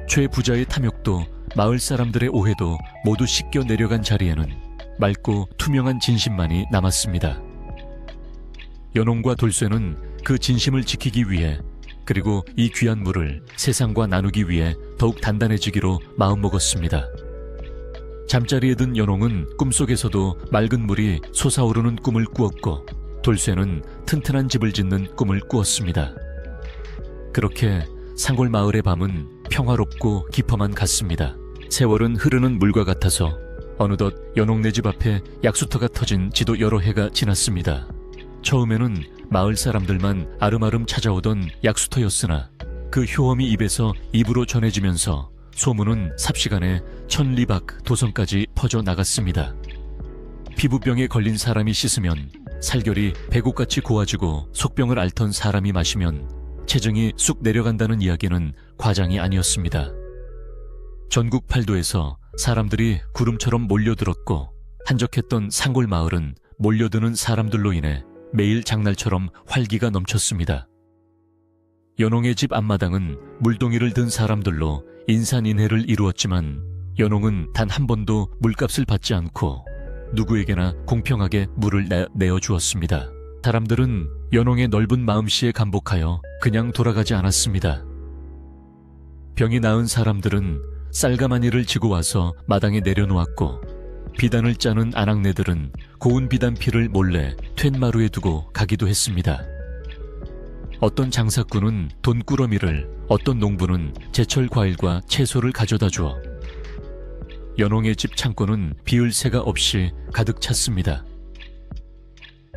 Speaker 1: 최 부자의 탐욕도 마을 사람들의 오해도 모두 씻겨 내려간 자리에는 맑고 투명한 진심만이 남았습니다. 연홍과 돌쇠는 그 진심을 지키기 위해, 그리고 이 귀한 물을 세상과 나누기 위해 더욱 단단해지기로 마음먹었습니다. 잠자리에 든 연홍은 꿈속에서도 맑은 물이 솟아오르는 꿈을 꾸었고, 돌쇠는 튼튼한 집을 짓는 꿈을 꾸었습니다. 그렇게 상골 마을의 밤은 평화롭고 깊어만 갔습니다. 세월은 흐르는 물과 같아서 어느덧 연홍네 집 앞에 약수터가 터진 지도 여러 해가 지났습니다. 처음에는 마을 사람들만 아름아름 찾아오던 약수터였으나 그 효험이 입에서 입으로 전해지면서 소문은 삽시간에 천리밖 도성까지 퍼져 나갔습니다. 피부병에 걸린 사람이 씻으면 살결이 배곡같이 고와지고 속병을 앓던 사람이 마시면 체중이 쑥 내려간다는 이야기는 과장이 아니었습니다. 전국 팔도에서 사람들이 구름처럼 몰려들었고, 한적했던 상골 마을은 몰려드는 사람들로 인해 매일 장날처럼 활기가 넘쳤습니다. 연홍의 집 앞마당은 물동이를 든 사람들로 인산인해를 이루었지만, 연홍은 단 한 번도 물값을 받지 않고 누구에게나 공평하게 물을 내어주었습니다. 사람들은 연홍의 넓은 마음씨에 감복하여 그냥 돌아가지 않았습니다. 병이 나은 사람들은 쌀가마니를 지고 와서 마당에 내려놓았고, 비단을 짜는 아낙네들은 고운 비단피를 몰래 툇마루에 두고 가기도 했습니다. 어떤 장사꾼은 돈꾸러미를, 어떤 농부는 제철 과일과 채소를 가져다 주어 연홍의 집 창고는 비을 새가 없이 가득 찼습니다.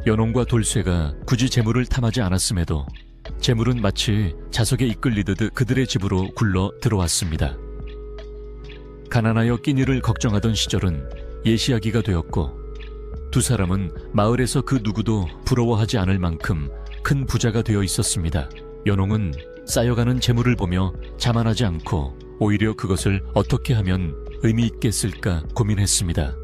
Speaker 1: 연홍과 돌쇠가 굳이 재물을 탐하지 않았음에도 재물은 마치 자석에 이끌리듯 그들의 집으로 굴러 들어왔습니다. 가난하여 끼니를 걱정하던 시절은 예시하기가 되었고, 두 사람은 마을에서 그 누구도 부러워하지 않을 만큼 큰 부자가 되어 있었습니다. 연홍은 쌓여가는 재물을 보며 자만하지 않고 오히려 그것을 어떻게 하면 의미 있게 쓸까 고민했습니다.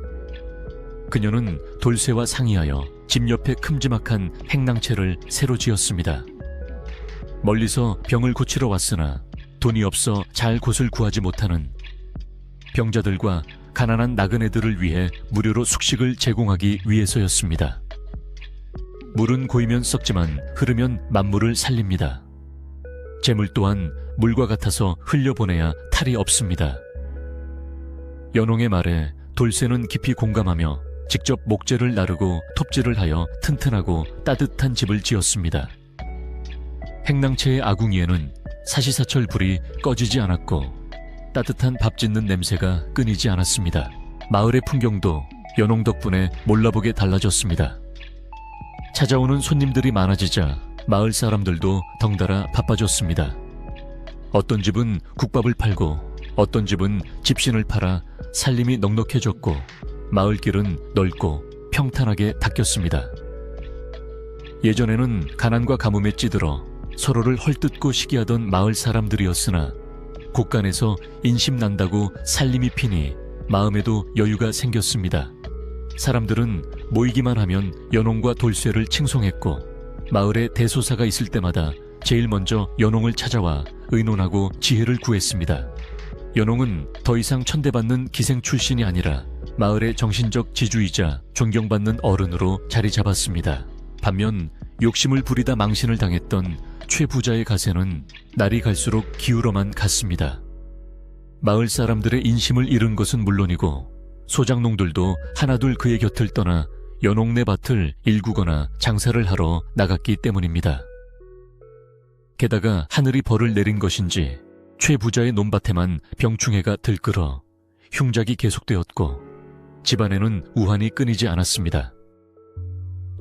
Speaker 1: 그녀는 돌쇠와 상의하여 집 옆에 큼지막한 행랑채를 새로 지었습니다. 멀리서 병을 고치러 왔으나 돈이 없어 잘 곳을 구하지 못하는 병자들과 가난한 나그네들을 위해 무료로 숙식을 제공하기 위해서였습니다. 물은 고이면 썩지만 흐르면 만물을 살립니다. 재물 또한 물과 같아서 흘려보내야 탈이 없습니다. 연홍의 말에 돌쇠는 깊이 공감하며 직접 목재를 나르고 톱질을 하여 튼튼하고 따뜻한 집을 지었습니다. 행랑채의 아궁이에는 사시사철 불이 꺼지지 않았고, 따뜻한 밥 짓는 냄새가 끊이지 않았습니다. 마을의 풍경도 연홍 덕분에 몰라보게 달라졌습니다. 찾아오는 손님들이 많아지자 마을 사람들도 덩달아 바빠졌습니다. 어떤 집은 국밥을 팔고, 어떤 집은 집신을 팔아 살림이 넉넉해졌고, 마을길은 넓고 평탄하게 닦였습니다. 예전에는 가난과 가뭄에 찌들어 서로를 헐뜯고 시기하던 마을 사람들이었으나, 곳간에서 인심난다고 살림이 피니 마음에도 여유가 생겼습니다. 사람들은 모이기만 하면 연홍과 돌쇠를 칭송했고, 마을에 대소사가 있을 때마다 제일 먼저 연홍을 찾아와 의논하고 지혜를 구했습니다. 연홍은 더 이상 천대받는 기생 출신이 아니라 마을의 정신적 지주이자 존경받는 어른으로 자리 잡았습니다. 반면 욕심을 부리다 망신을 당했던 최부자의 가세는 날이 갈수록 기울어만 갔습니다. 마을 사람들의 인심을 잃은 것은 물론이고, 소장농들도 하나둘 그의 곁을 떠나 연홍네 밭을 일구거나 장사를 하러 나갔기 때문입니다. 게다가 하늘이 벌을 내린 것인지 최부자의 논밭에만 병충해가 들끓어 흉작이 계속되었고, 집안에는 우환이 끊이지 않았습니다.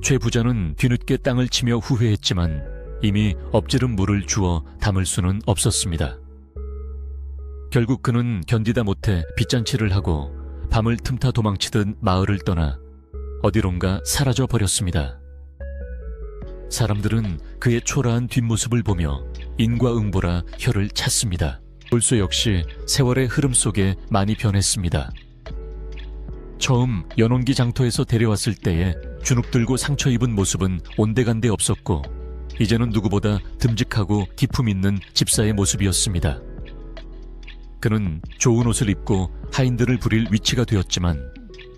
Speaker 1: 최부자는 뒤늦게 땅을 치며 후회했지만 이미 엎지른 물을 주워 담을 수는 없었습니다. 결국 그는 견디다 못해 빚잔치를 하고 밤을 틈타 도망치듯 마을을 떠나 어디론가 사라져 버렸습니다. 사람들은 그의 초라한 뒷모습을 보며 인과응보라 혀를 찼습니다. 돌쇠 역시 세월의 흐름 속에 많이 변했습니다. 처음 연홍기 장터에서 데려왔을 때에 주눅들고 상처 입은 모습은 온데간데 없었고, 이제는 누구보다 듬직하고 기품 있는 집사의 모습이었습니다. 그는 좋은 옷을 입고 하인들을 부릴 위치가 되었지만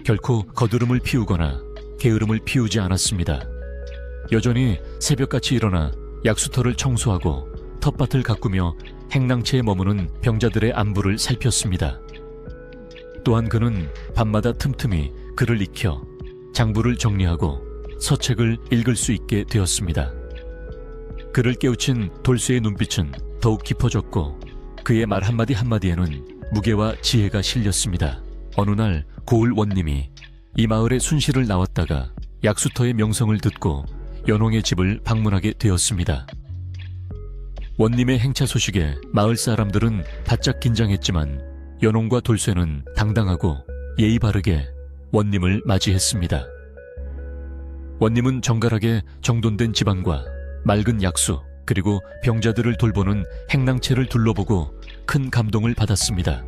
Speaker 1: 결코 거드름을 피우거나 게으름을 피우지 않았습니다. 여전히 새벽같이 일어나 약수터를 청소하고 텃밭을 가꾸며 행랑채에 머무는 병자들의 안부를 살폈습니다. 또한 그는 밤마다 틈틈이 글을 익혀 장부를 정리하고 서책을 읽을 수 있게 되었습니다. 그를 깨우친 돌쇠의 눈빛은 더욱 깊어졌고 그의 말 한마디 한마디에는 무게와 지혜가 실렸습니다. 어느 날 고을 원님이 이 마을의 순시를 나왔다가 약수터의 명성을 듣고 연홍의 집을 방문하게 되었습니다. 원님의 행차 소식에 마을 사람들은 바짝 긴장했지만 연홍과 돌쇠는 당당하고 예의 바르게 원님을 맞이했습니다. 원님은 정갈하게 정돈된 집안과 맑은 약수 그리고 병자들을 돌보는 행랑채를 둘러보고 큰 감동을 받았습니다.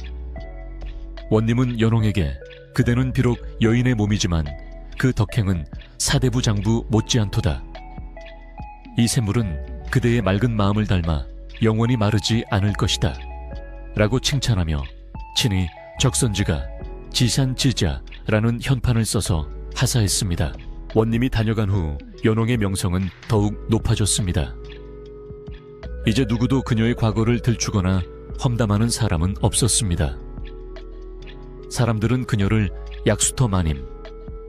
Speaker 1: 원님은 연홍에게 그대는 비록 여인의 몸이지만 그 덕행은 사대부 장부 못지않도다. 이 샘물은 그대의 맑은 마음을 닮아 영원히 마르지 않을 것이다. 라고 칭찬하며 친히 적선지가 지산지자라는 현판을 써서 하사했습니다. 원님이 다녀간 후 연홍의 명성은 더욱 높아졌습니다. 이제 누구도 그녀의 과거를 들추거나 험담하는 사람은 없었습니다. 사람들은 그녀를 약수터 마님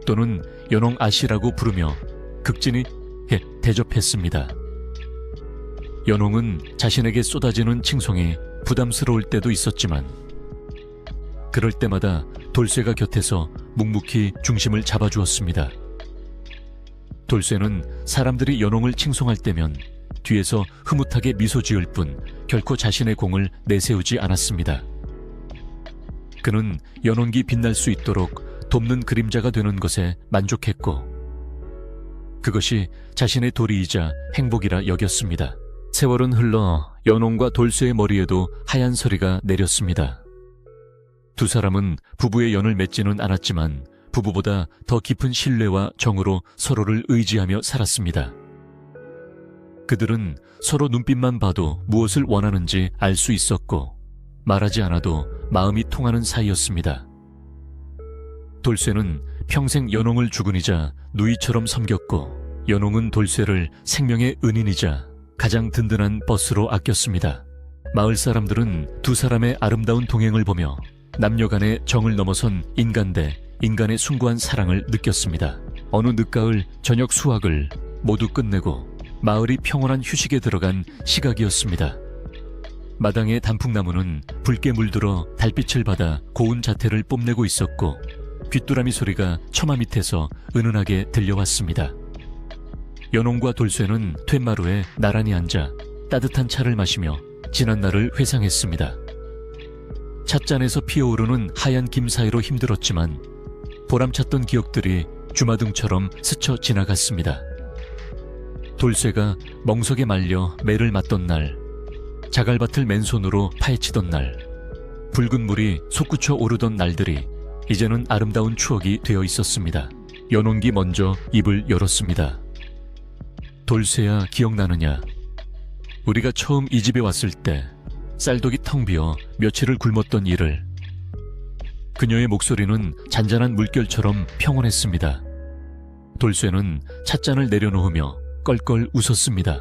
Speaker 1: 또는 연홍 아씨라고 부르며 극진히 대접했습니다. 연홍은 자신에게 쏟아지는 칭송이 부담스러울 때도 있었지만 그럴 때마다 돌쇠가 곁에서 묵묵히 중심을 잡아주었습니다. 돌쇠는 사람들이 연홍을 칭송할 때면 뒤에서 흐뭇하게 미소 지을 뿐 결코 자신의 공을 내세우지 않았습니다. 그는 연홍기 빛날 수 있도록 돕는 그림자가 되는 것에 만족했고 그것이 자신의 도리이자 행복이라 여겼습니다. 세월은 흘러 연홍과 돌쇠의 머리에도 하얀 서리가 내렸습니다. 두 사람은 부부의 연을 맺지는 않았지만 부부보다 더 깊은 신뢰와 정으로 서로를 의지하며 살았습니다. 그들은 서로 눈빛만 봐도 무엇을 원하는지 알 수 있었고 말하지 않아도 마음이 통하는 사이였습니다. 돌쇠는 평생 연홍을 주군이자 누이처럼 섬겼고 연홍은 돌쇠를 생명의 은인이자 가장 든든한 버스로 아꼈습니다. 마을 사람들은 두 사람의 아름다운 동행을 보며 남녀 간의 정을 넘어선 인간 대 인간의 숭고한 사랑을 느꼈습니다. 어느 늦가을 저녁 수확을 모두 끝내고 마을이 평온한 휴식에 들어간 시각이었습니다. 마당의 단풍나무는 붉게 물들어 달빛을 받아 고운 자태를 뽐내고 있었고 귀뚜라미 소리가 처마 밑에서 은은하게 들려왔습니다. 연홍과 돌쇠는 툇마루에 나란히 앉아 따뜻한 차를 마시며 지난 날을 회상했습니다. 찻잔에서 피어오르는 하얀 김 사이로 힘들었지만 보람찼던 기억들이 주마등처럼 스쳐 지나갔습니다. 돌쇠가 멍석에 말려 매를 맞던 날, 자갈밭을 맨손으로 파헤치던 날, 붉은 물이 솟구쳐 오르던 날들이 이제는 아름다운 추억이 되어 있었습니다. 연홍기 먼저 입을 열었습니다. 돌쇠야, 기억나느냐? 우리가 처음 이 집에 왔을 때 쌀독이 텅 비어 며칠을 굶었던 일을. 그녀의 목소리는 잔잔한 물결처럼 평온했습니다. 돌쇠는 찻잔을 내려놓으며 껄껄 웃었습니다.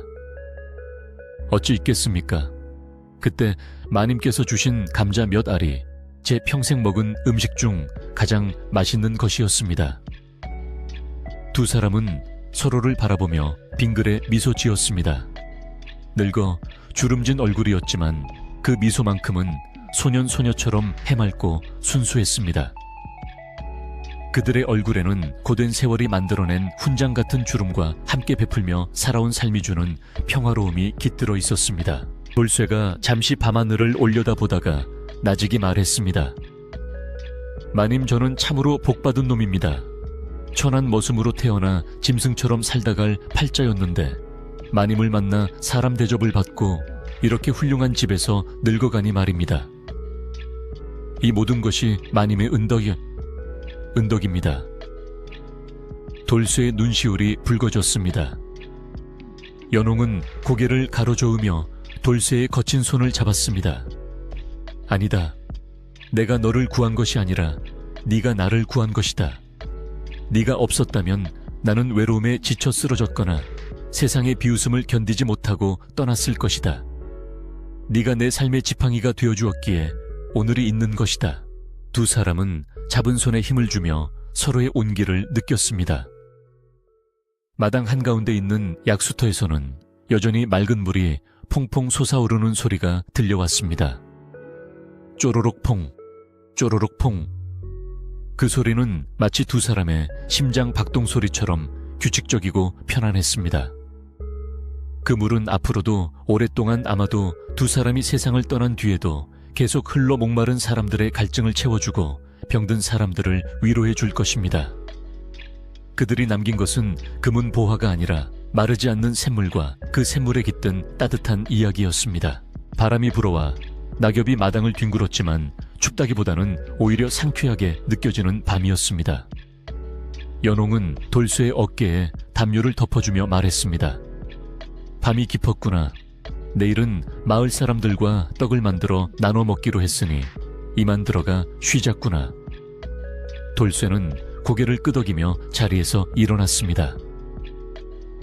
Speaker 1: 어찌 있겠습니까? 그때 마님께서 주신 감자 몇 알이 제 평생 먹은 음식 중 가장 맛있는 것이었습니다. 두 사람은 서로를 바라보며 빙그레 미소 지었습니다. 늙어 주름진 얼굴이었지만 그 미소만큼은 소년소녀처럼 해맑고 순수했습니다. 그들의 얼굴에는 고된 세월이 만들어낸 훈장 같은 주름과 함께 베풀며 살아온 삶이 주는 평화로움이 깃들어 있었습니다. 돌쇠가 잠시 밤하늘을 올려다보다가 나직이 말했습니다. 마님, 저는 참으로 복받은 놈입니다. 천한 머슴으로 태어나 짐승처럼 살다갈 팔자였는데 마님을 만나 사람 대접을 받고 이렇게 훌륭한 집에서 늙어가니 말입니다. 이 모든 것이 마님의 은덕입니다. 돌쇠의 눈시울이 붉어졌습니다. 연홍은 고개를 가로저으며 돌쇠의 거친 손을 잡았습니다. 아니다. 내가 너를 구한 것이 아니라 네가 나를 구한 것이다. 네가 없었다면 나는 외로움에 지쳐 쓰러졌거나 세상의 비웃음을 견디지 못하고 떠났을 것이다. 네가 내 삶의 지팡이가 되어주었기에 오늘이 있는 것이다. 두 사람은 잡은 손에 힘을 주며 서로의 온기를 느꼈습니다. 마당 한가운데 있는 약수터에서는 여전히 맑은 물이 퐁퐁 솟아오르는 소리가 들려왔습니다. 쪼로록 퐁, 쪼로록 퐁. 그 소리는 마치 두 사람의 심장 박동 소리처럼 규칙적이고 편안했습니다. 그 물은 앞으로도 오랫동안 아마도 두 사람이 세상을 떠난 뒤에도 계속 흘러 목마른 사람들의 갈증을 채워주고 병든 사람들을 위로해 줄 것입니다. 그들이 남긴 것은 금은 보화가 아니라 마르지 않는 샘물과 그 샘물에 깃든 따뜻한 이야기였습니다. 바람이 불어와 낙엽이 마당을 뒹굴었지만 춥다기보다는 오히려 상쾌하게 느껴지는 밤이었습니다. 연홍은 돌쇠의 어깨에 담요를 덮어주며 말했습니다. 밤이 깊었구나. 내일은 마을 사람들과 떡을 만들어 나눠 먹기로 했으니 이만 들어가 쉬자꾸나. 돌쇠는 고개를 끄덕이며 자리에서 일어났습니다.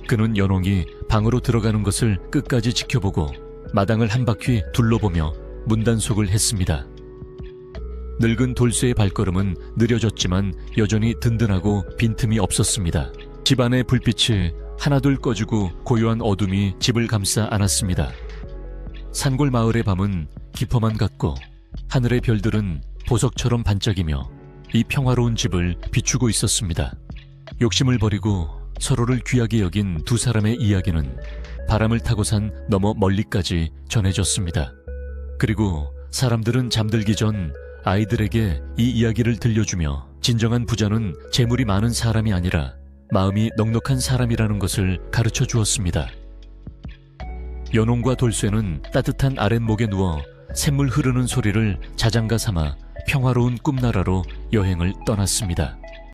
Speaker 1: 그는 연홍이 방으로 들어가는 것을 끝까지 지켜보고 마당을 한 바퀴 둘러보며 문단속을 했습니다. 늙은 돌쇠의 발걸음은 느려졌지만 여전히 든든하고 빈틈이 없었습니다. 집안의 불빛이 하나둘 꺼지고 고요한 어둠이 집을 감싸 안았습니다. 산골 마을의 밤은 깊어만 같고 하늘의 별들은 보석처럼 반짝이며 이 평화로운 집을 비추고 있었습니다. 욕심을 버리고 서로를 귀하게 여긴 두 사람의 이야기는 바람을 타고 산 너머 멀리까지 전해졌습니다. 그리고 사람들은 잠들기 전 아이들에게 이 이야기를 들려주며 진정한 부자는 재물이 많은 사람이 아니라 마음이 넉넉한 사람이라는 것을 가르쳐 주었습니다. 연홍과 돌쇠는 따뜻한 아랫목에 누워 샘물 흐르는 소리를 자장가 삼아 평화로운 꿈나라로 여행을 떠났습니다.